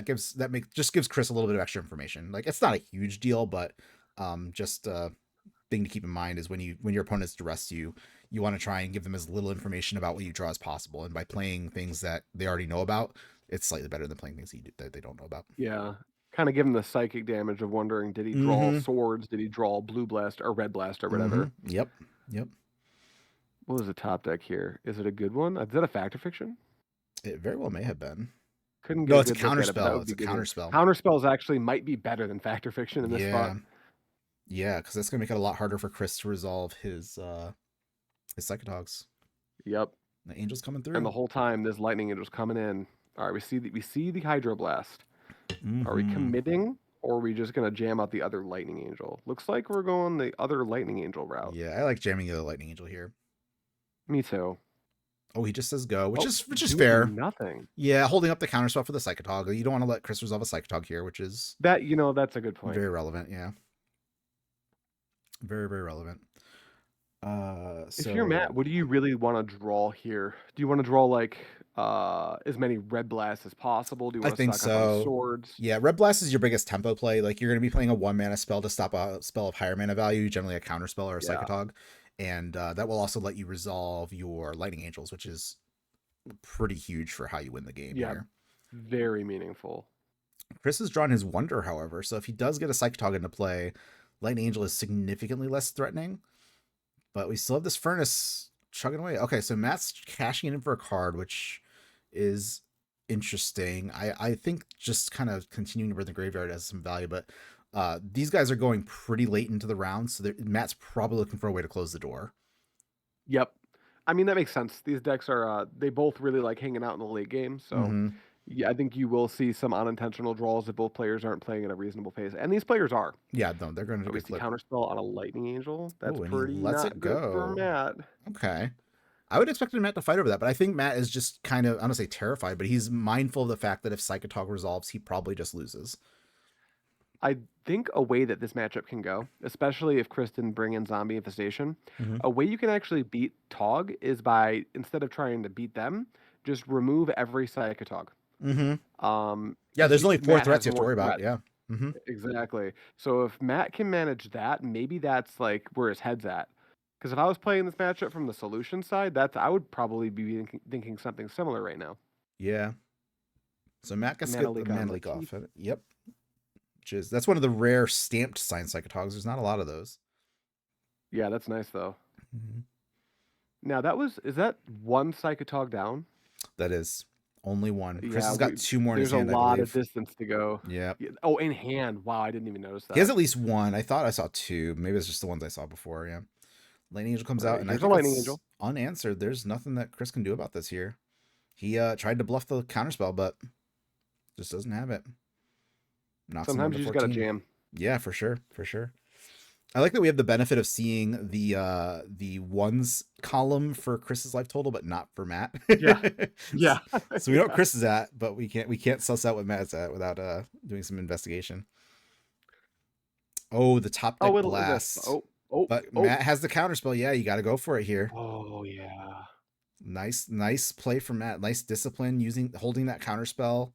just gives Chris a little bit of extra information. Like it's not a huge deal, but just thing to keep in mind is when your opponents duress you, you want to try and give them as little information about what you draw as possible, and by playing things that they already know about, it's slightly better than playing things that they don't know about. Yeah. Kind of give him the psychic damage of wondering, did he draw Mm-hmm. swords? Did he draw Blue Blast or Red Blast or Mm-hmm. whatever? Yep. Yep. What was the top deck here? Is it a good one? Is that a Fact or Fiction? It very well may have been. Couldn't get No, a it's a good look counter at it, but that spell. would It's be a a good counter one. spell. Counter spells actually might be better than Fact or Fiction in this Yeah. spot. Yeah, because that's gonna make it a lot harder for Chris to resolve his Psychotogs. Yep. The Angel's coming And through. the whole time this Lightning Angel's coming in. All right, we see the Hydroblast. Are we committing, or are we just gonna jam out the other Lightning Angel? Looks like we're going the other Lightning Angel route. Yeah, I like jamming the Lightning Angel here. Me too. Oh, he just says go, which Oh, is fair. doing nothing. Yeah, holding up the counterspell for the Psychotog. You don't want to let Chris resolve a Psychotog here, which is That's a good point. very relevant. Yeah, very very relevant. If you're Matt, what do you really want to draw here? Do you want to draw like as many Red Blasts as possible? Do you I want to think stock up on so. swords? Yeah, Red Blast is your biggest tempo play. Like you're going to be playing a 1 mana spell to stop a spell of higher mana value, generally a counterspell or a Yeah. Psychotog, and that will also let you resolve your Lightning Angels, which is pretty huge for how you win the game Yeah. here. Very meaningful. Chris has drawn his Wonder, however, so if he does get a Psychotog into play, Lightning Angel is significantly less threatening. But we still have this Furnace chugging away. Okay, so Matt's cashing in for a card, which is interesting. I think just kind of continuing to burn the graveyard has some value, but these guys are going pretty late into the round, so Matt's probably looking for a way to close the door. Yep. I mean, that makes sense. These decks are they both really like hanging out in the late game, so yeah, I think you will see some unintentional draws if both players aren't playing at a reasonable pace, and these players are. Yeah, no, they're going to We get see clipped. Counterspell on a Lightning Angel. That's Oh, and he pretty lets not it good for go. Matt. Okay. I would expect Matt to fight over that, but I think Matt is just kind of, I don't want to say terrified, but he's mindful of the fact that if Psychotog resolves, he probably just loses. I think a way that this matchup can go, especially if Chris didn't bring in Zombie Infestation, a way you can actually beat Tog is by, instead of trying to beat them, just remove every Psychotog. Yeah, there's only 4 Matt threats has you have to more worry about. threats. Yeah. Mm-hmm. Exactly. So if Matt can manage that, maybe that's like where his head's at. Because if I was playing this matchup from the solution side, that's I would probably be thinking something similar right now. Yeah. So Matt gets to Mana get the leak on mana the leak off. teeth. Yep. That's one of the rare stamped science psychotogs. There's not a lot of those. Yeah, that's nice though. Mm-hmm. Now is that one Psychatog down? That is only one. Chris Yeah, has got two more in his there's a hand, I lot of believe. distance to go. Yeah. Yeah, oh, in hand. Wow, I didn't even notice He has that. at least one. I thought I saw two. Maybe it's just the ones I saw before. Yeah. Lightning Angel comes All out, right, and I here's a think lightning it's angel. unanswered. There's nothing that Chris can do about this here. He tried to bluff the counterspell, but just doesn't have it. Knocks him down Sometimes to you just gotta 14. jam. Yeah, for sure. For sure. I like that we have the benefit of seeing the ones column for Chris's life total, but not for Matt. Yeah, yeah, So we know what yeah. Chris is at, but we can't suss out what Matt's at without doing some investigation. Oh, the top Oh, deck it'll this. blast. Oh, oh, But oh. Matt has the counterspell. Yeah, you got to go for it here. Oh yeah. Nice play from Matt. Nice discipline holding that counterspell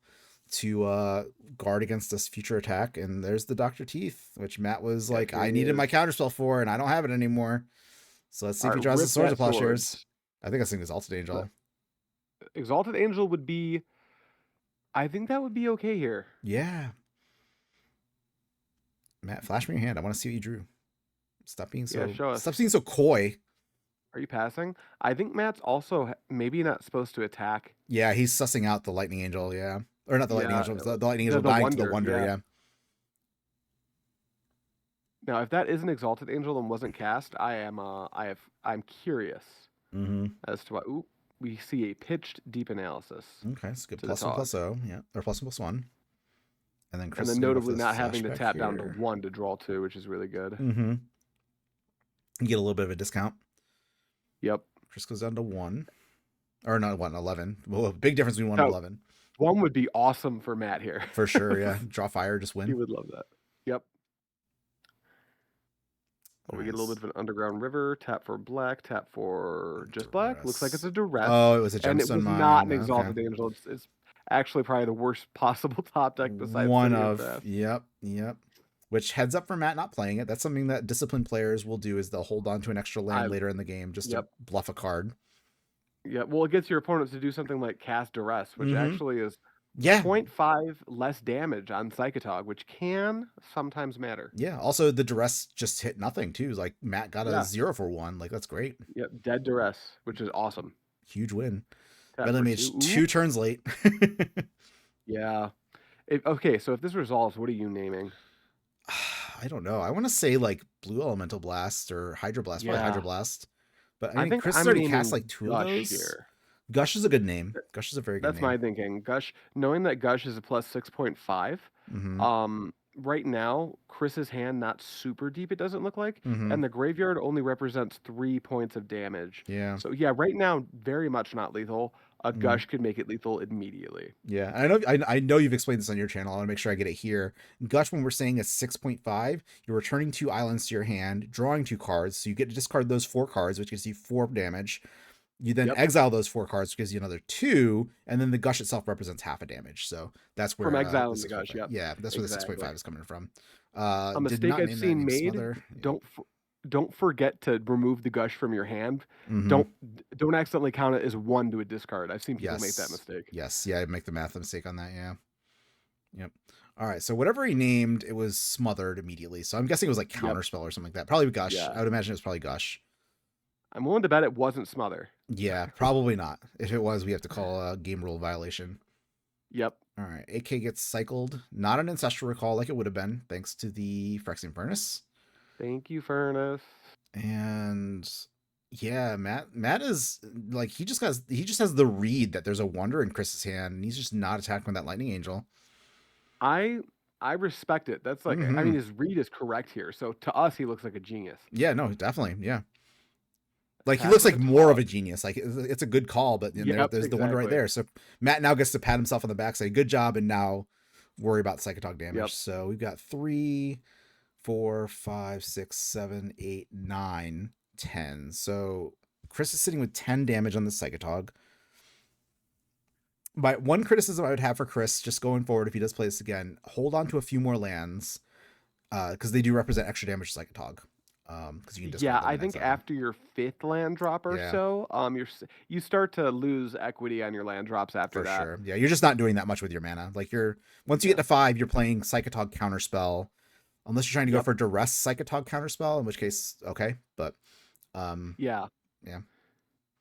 to guard against this future attack. And there's the Dr. Teeth, which Matt was Yep, like, here I he needed my is. counterspell for, and I don't have it anymore. So let's see All if he right, draws the rip Swords of that Plowshares. swords. I think I think this Alted Angel. But Exalted Angel would be. I think that would be okay here. Yeah. Matt, flash me your hand. I want to see what you drew. Stop being Yeah, so show us. stop being so coy. Are you passing? I think Matt's also maybe not supposed to attack. Yeah, he's sussing out the Lightning Angel, yeah. Or not the Lightning Yeah, Angel, the Lightning Angel the dying to the wonder. Wonder, Yeah. yeah. Now, if that is an Exalted Angel and wasn't cast, I'm curious Mm-hmm. as to why. Ooh, we see a pitched deep analysis Okay, it's good. to the +1 Tog, +0, yeah. Or +1 +1. And then Chris and is then gonna go for notably this not having to flashback tap down to here. 1 to draw 2, which is really good. Mm-hmm. You get a little bit of a discount. Yep. Chris goes down to 1. Or not 1, 11. Well, big difference between 1 and So 11. 1 would be awesome for Matt here. For sure, yeah. Draw fire, just He win. would love that. Yep. Well, we get a little bit of an underground river. Tap for black. Tap for just black. Looks like it's a duress. Oh, it was a And it gemstone was mine. not an Okay. Exalted Angel. It's actually probably the worst possible top deck besides One City of, Theft. yep. Which heads up for Matt not playing it. That's something that disciplined players will do is they'll hold on to an extra land later in the game just to bluff a card. Yeah, well, it gets your opponents to do something like cast duress, which actually is 0.5 less damage on Psychatog, which can sometimes matter. Yeah. Also, the duress just hit nothing too. Like Matt got a 0 for 1. Like that's great. Yep, dead duress, which is awesome. Huge win. Tap Melee for Mage 2. 2 turns late. Yeah. Okay, so if this resolves, what are you naming? I don't know. I want to say like Blue Elemental Blast or Hydroblast. Probably Hydroblast. But I mean, Chris has already cast like 2 of those. Here. Gush is a good name. Gush is a very good name. That's my thinking. Gush, knowing that Gush is a plus 6.5, right now, Chris's hand not super deep, it doesn't look like, and the graveyard only represents 3 points of damage. Yeah. So yeah, right now, very much not lethal. A Gush could make it lethal immediately. Yeah, I know you've explained this on your channel. I want to make sure I get it here. Gush, when we're saying is 6.5, you're returning 2 islands to your hand, drawing 2 cards, so you get to discard those 4 cards, which gives you 4 damage. You then exile those 4 cards, which gives you another 2, and then the Gush itself represents half a damage. So that's where from exiling the Gush. Yeah, that's where the 6.5 is coming from. A mistake I've seen made. Don't forget to remove the Gush from your hand. Don't accidentally count it as 1 to a discard. I've seen people make that mistake. Yes, yeah, I make the math mistake on that. Yeah. Yep. All right, so whatever he named, it was smothered immediately. So I'm guessing it was like Counterspell or something like that. Probably Gush. Yeah. I would imagine it was probably Gush. I'm willing to bet it wasn't Smother. Yeah, probably not. If it was, we have to call a game rule violation. Yep. All right, AK gets cycled. Not an Ancestral Recall like it would have been, thanks to the Phyrexian Furnace. Thank you, Furnace. And yeah, Matt is like he just has the read that there's a Wonder in Chris's hand, and he's just not attacking that Lightning Angel. I respect it. That's like I mean his read is correct here. So to us, he looks like a genius. Yeah, no, definitely, yeah. Like he looks like more of a genius. Like it's a good call, but there's the Wonder right there. So Matt now gets to pat himself on the back, say good job, and now worry about Psychatog damage. So we've got 3, 4, 5, 6, 7, 8, 9, 10. So Chris is sitting with 10 damage on the Psychatog. my one criticism I would have for Chris, just going forward, if he does play this again, hold on to a few more lands, because they do represent extra damage to Psychatog. Because you can Yeah, discard them I and think exile them. after your fifth land drop or Yeah, so, you start to lose equity on your land drops after for that. sure. Yeah, you're just not doing that much with your mana. Like once you get Yeah. to 5, you're playing Psychatog counterspell, unless you're trying to go Yep. for duress Psychatog counterspell, in which case, okay. But Yeah. yeah.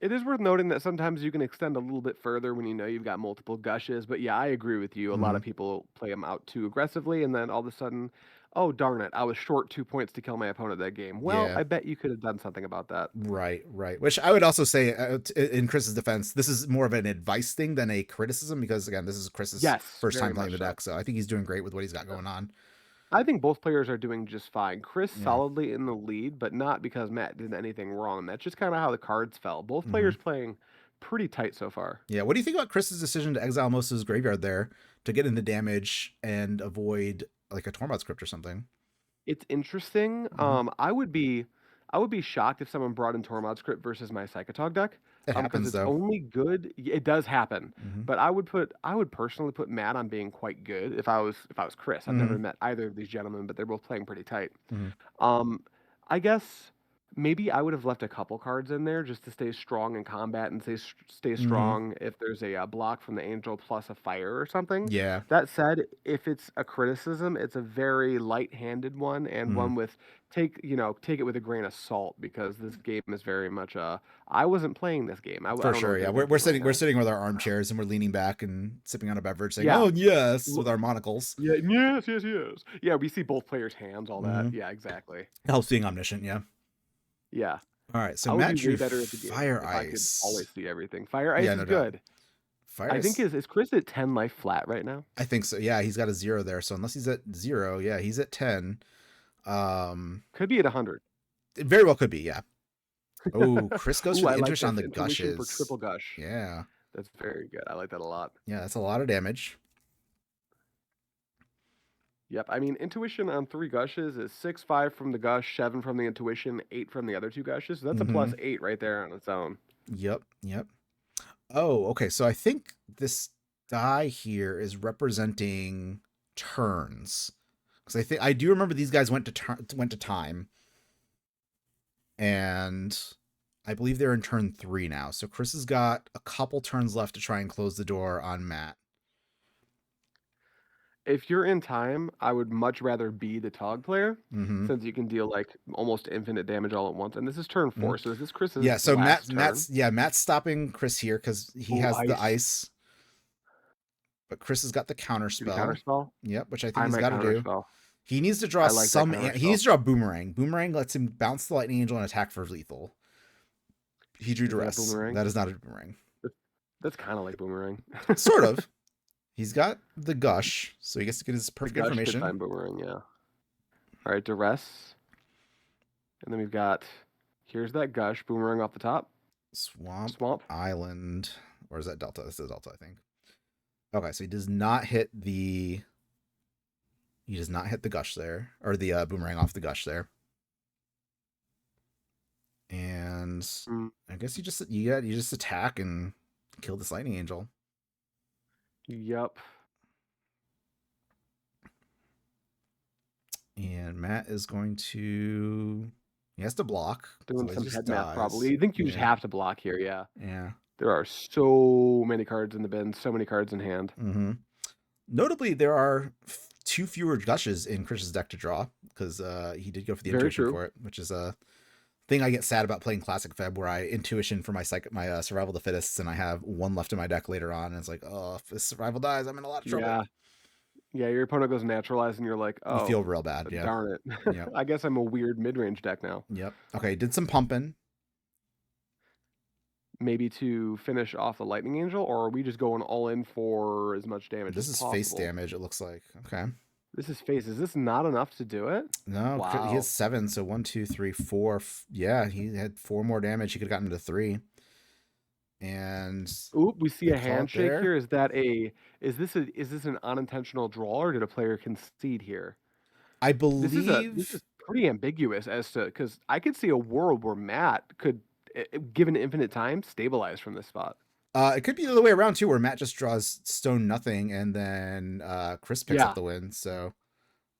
It is worth noting that sometimes you can extend a little bit further when you know you've got multiple gushes. But yeah, I agree with you. A lot Mm-hmm. of people play them out too aggressively, and then all of a sudden, oh darn it, I was short 2 points to kill my opponent that game. Well, Yeah. I bet you could have done something about that. Right, right. Which I would also say, in Chris's defense, this is more of an advice thing than a criticism, because again, this is Chris's Yes, first very time playing the much so. deck, so I think he's doing great with what he's got going on. I think both players are doing just fine. Chris Yeah. solidly in the lead, but not because Matt did anything wrong. That's just kind of how the cards fell. Both Hmm. players playing pretty tight so far. Yeah. What do you think about Chris's decision to exile most of his graveyard there to get into damage and avoid like a Tormod script or something? It's interesting. Hmm. I would be shocked if someone brought in Tormod script versus my Psychotog deck. It Because happens it's though. only good. It does happen, Hmm. but I would personally put Matt on being quite good if I was Chris. I've never Hmm. met either of these gentlemen, but they're both playing pretty tight. Hmm. Um, I guess maybe I would have left a couple cards in there just to stay strong in combat and stay Hmm. strong if there's a block from the angel plus a fire or something. Yeah. That said, if it's a criticism, it's a very light-handed one and Hmm. one with take it with a grain of salt because this game is very much I wasn't playing this game. I For don't know sure. what Yeah. they're We're thinking right sitting we're now. sitting with our armchairs and we're leaning back and sipping on a beverage, saying, Yeah. "Oh yes," L- with our monocles. Yeah, yes, yes, yes. Yeah, we see both players' hands, all Hmm. that. Yeah, exactly. Helps being omniscient. Yeah. Yeah. All right. So I would Matt be way drew better at the game Fire if I could Ice. always see everything. Fire Yeah, Ice is no doubt. good. Fire I think Ice. is Chris at 10 life flat right now? I think so. Yeah, he's got a 0 there. So unless he's at 0, yeah, he's at 10. Could be at 100. It very well could be. Yeah. Oh, Chris goes for Ooh, the I like intuition on this. the Intuition for gushes. triple gush. Yeah. That's very good. I like that a lot. Yeah, that's a lot of damage. Yep. I mean, intuition on 3 gushes is 6-5 from the gush, 7 from the intuition, 8 from the other 2 gushes. So that's a Mm-hmm. +8 right there on its own. Yep. Yep. Oh, okay. So I think this die here is representing turns. Because I do remember these guys went to time. And I believe they're in turn 3 now. So Chris has got a couple turns left to try and close the door on Matt. If you're in time, I would much rather be the Tog player Mm-hmm. since you can deal like almost infinite damage all at once. And this is turn Mm-hmm. 4. So is this Chris's Yeah, so last turn? Matt's stopping Chris here because he Oh, has the ice. ice, but Chris has got the counter Do the spell. counterspell? Yep, which I think I he's might got to do. counterspell. He needs to draw I like that he needs counterspell. to draw boomerang. Boomerang lets him bounce the lightning angel and attack for lethal. He drew Is that a duress. boomerang? That is not a boomerang. That's kind of like boomerang. Sort of. He's got the gush, so he gets to get his The perfect gush good information. time boomerang, yeah. All right, duress. And then we've got, here's that gush, boomerang off the top. Swamp Island. Or is that Delta? This is Delta, I think. Okay, so he does not hit the gush there, or the boomerang off the gush there. And I guess you just attack and kill this lightning angel. Yep. And Matt is going to he has to block. Doing so some he head just math dies. probably. You think you just Yeah. have to block here, yeah. Yeah. There are so many cards in the bin, so many cards in hand. Mm-hmm. Notably, there are 2 fewer gushes in Chris's deck to draw because he did go for the Very intuition true. for it, which is a thing I get sad about playing Classic Feb, where I intuition for my survival of the fittest, and I have 1 left in my deck later on, and it's like, oh, if this survival dies, I'm in a lot of trouble. Yeah. Yeah, your opponent goes naturalized and you're like, You feel oh, real bad. Yeah. darn it. Yep. I guess I'm a weird mid-range deck now. Yep. Okay, did some pumping. Maybe to finish off the Lightning Angel, or are we just going all in for as much damage This as is possible? face damage, it looks like. Okay. This is face. Is this not enough to do it? No, Wow. he has 7, so 1, 2, 3, 4. Yeah, he had 4 more damage. He could have gotten to 3. And Oop, we see they a call it handshake there. here. Is this an unintentional draw, or did a player concede here? I This believe is pretty ambiguous as to, because I could see a world where Matt could, given infinite time, stabilize from this spot. It could be the other way around too, where Matt just draws stone nothing and then Chris picks up Yeah. the win. So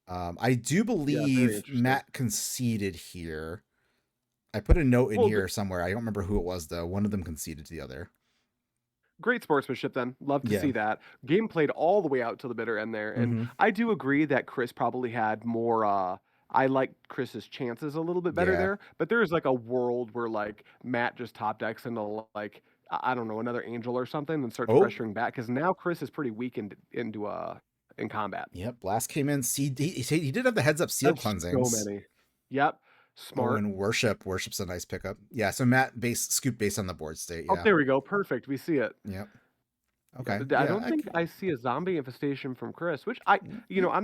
I do Yeah. Very believe interesting. Matt conceded here. I put a note in Well, here somewhere. I don't remember who it was though. One of them conceded to the other. great sportsmanship then. Love to Yeah. see that. Game played all the way out to the bitter end there. And Mm-hmm. I do agree that Chris probably had more I like Chris's chances a little bit better Yeah. there, but there's like a world where like Matt just top decks into like I don't know, another angel or something and starts Oh, pressuring back because now Chris is pretty weak in combat. yep. Blast came in. See, he did have the heads up seal That's so cleansings. many. Yep. Oh, Smart. and worship. Worship's a nice pickup. Yeah. So Matt scoop base on the board state. Oh, Yeah. there we go. Perfect. We see it. Yep. Yeah, Okay. I Yeah. don't think I see a zombie infestation from Chris, which I'm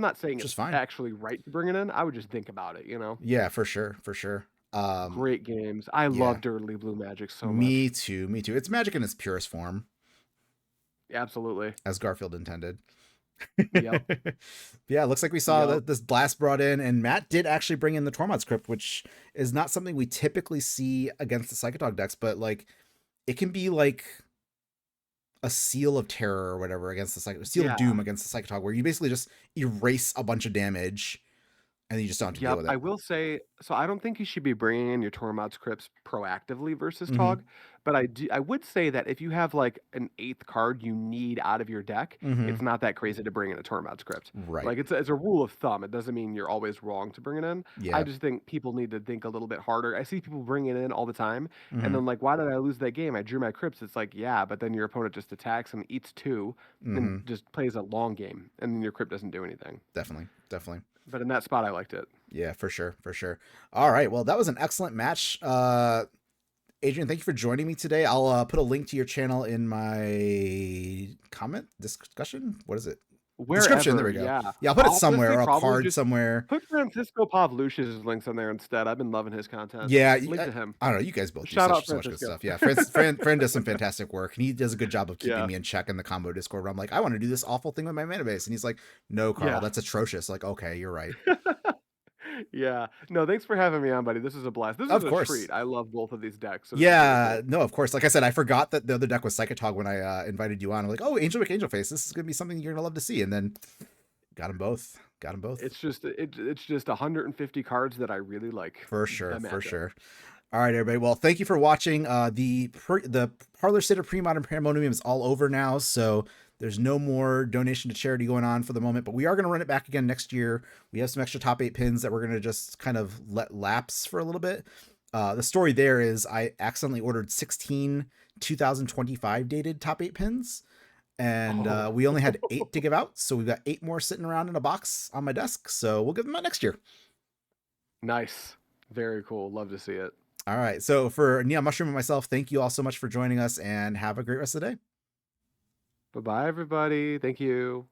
not saying Just it's fine. actually right to bring it in. I would just think about it. Yeah, for sure. For sure. Great games. I Yeah. love Dirtly Blue Magic so Me much. too. Me too. It's magic in its purest form, Absolutely. as Garfield intended. Yep. Yeah, it looks like we saw Yep. that this blast brought in, and Matt did actually bring in the Tormod script, which is not something we typically see against the Psychatog decks, but like it can be like a seal of terror or whatever against the seal of Yeah. doom against the Psychatog, where you basically just erase a bunch of damage and then you just don't have to deal Yep, with I it. will say so I don't think you should be bringing in your Tormod scripts proactively versus Mm-hmm. Tog, but I would say that if you have like an eighth card you need out of your deck, Mm-hmm. it's not that crazy to bring in a Tormod script. Right. Like it's a rule of thumb. It doesn't mean you're always wrong to bring it in. I Yeah. just think people need to think a little bit harder. I see people bring it in all the time, and Mm-hmm. then like, why did I lose that game? I drew my crypts. It's like, yeah, but then your opponent just attacks and eats two, and Mm-hmm. just plays a long game, and then your crypt doesn't do anything. Definitely. Definitely. But in that spot, I liked it. Yeah, for sure, for sure. All right, well, that was an excellent match. Adrian, thank you for joining me today. I'll put a link to your channel in my comment discussion. What is it? Description. There Wherever, we go. yeah. Yeah, I'll put it somewhere, Honestly, or a probably card just somewhere. put Francisco Pavlush's links in there instead. I've been loving his content. Yeah, Link to him. I don't know. You guys both do Shout out so much good Francisco. stuff. Yeah, Fran does some fantastic work, and he does a good job of keeping Yeah, me in check in the combo Discord. Where I'm like, I want to do this awful thing with my mana base, and he's like, No, Carl, yeah. that's atrocious. Like, okay, you're right. Yeah. No, thanks for having me on, buddy. This is a blast. This is Of a course. treat. I love both of these decks, so this is really Yeah, cool. no, of course. Like I said, I forgot that the other deck was Psychatog when I invited you on. I'm like, oh, Angel Angel Face. This is gonna be something you're gonna love to see. And then got them both. Got them both. It's just 150 cards that I really like. For The sure, for matchup. sure. All right, everybody. Well, thank you for watching. The Parlor State of Pre-Modern Pandemonium is all over now, so there's no more donation to charity going on for the moment. But we are going to run it back again next year. We have some extra top 8 pins that we're going to just kind of let lapse for a little bit. The story there is I accidentally ordered 16 2025 dated top 8 pins, and Oh, we only had 8 to give out, so we've got 8 more sitting around in a box on my desk. So we'll give them out next year. nice. Very cool. Love to see it. All right. So for Neon Mushroom and myself, thank you all so much for joining us, and have a great rest of the day. Bye bye, everybody. Thank you.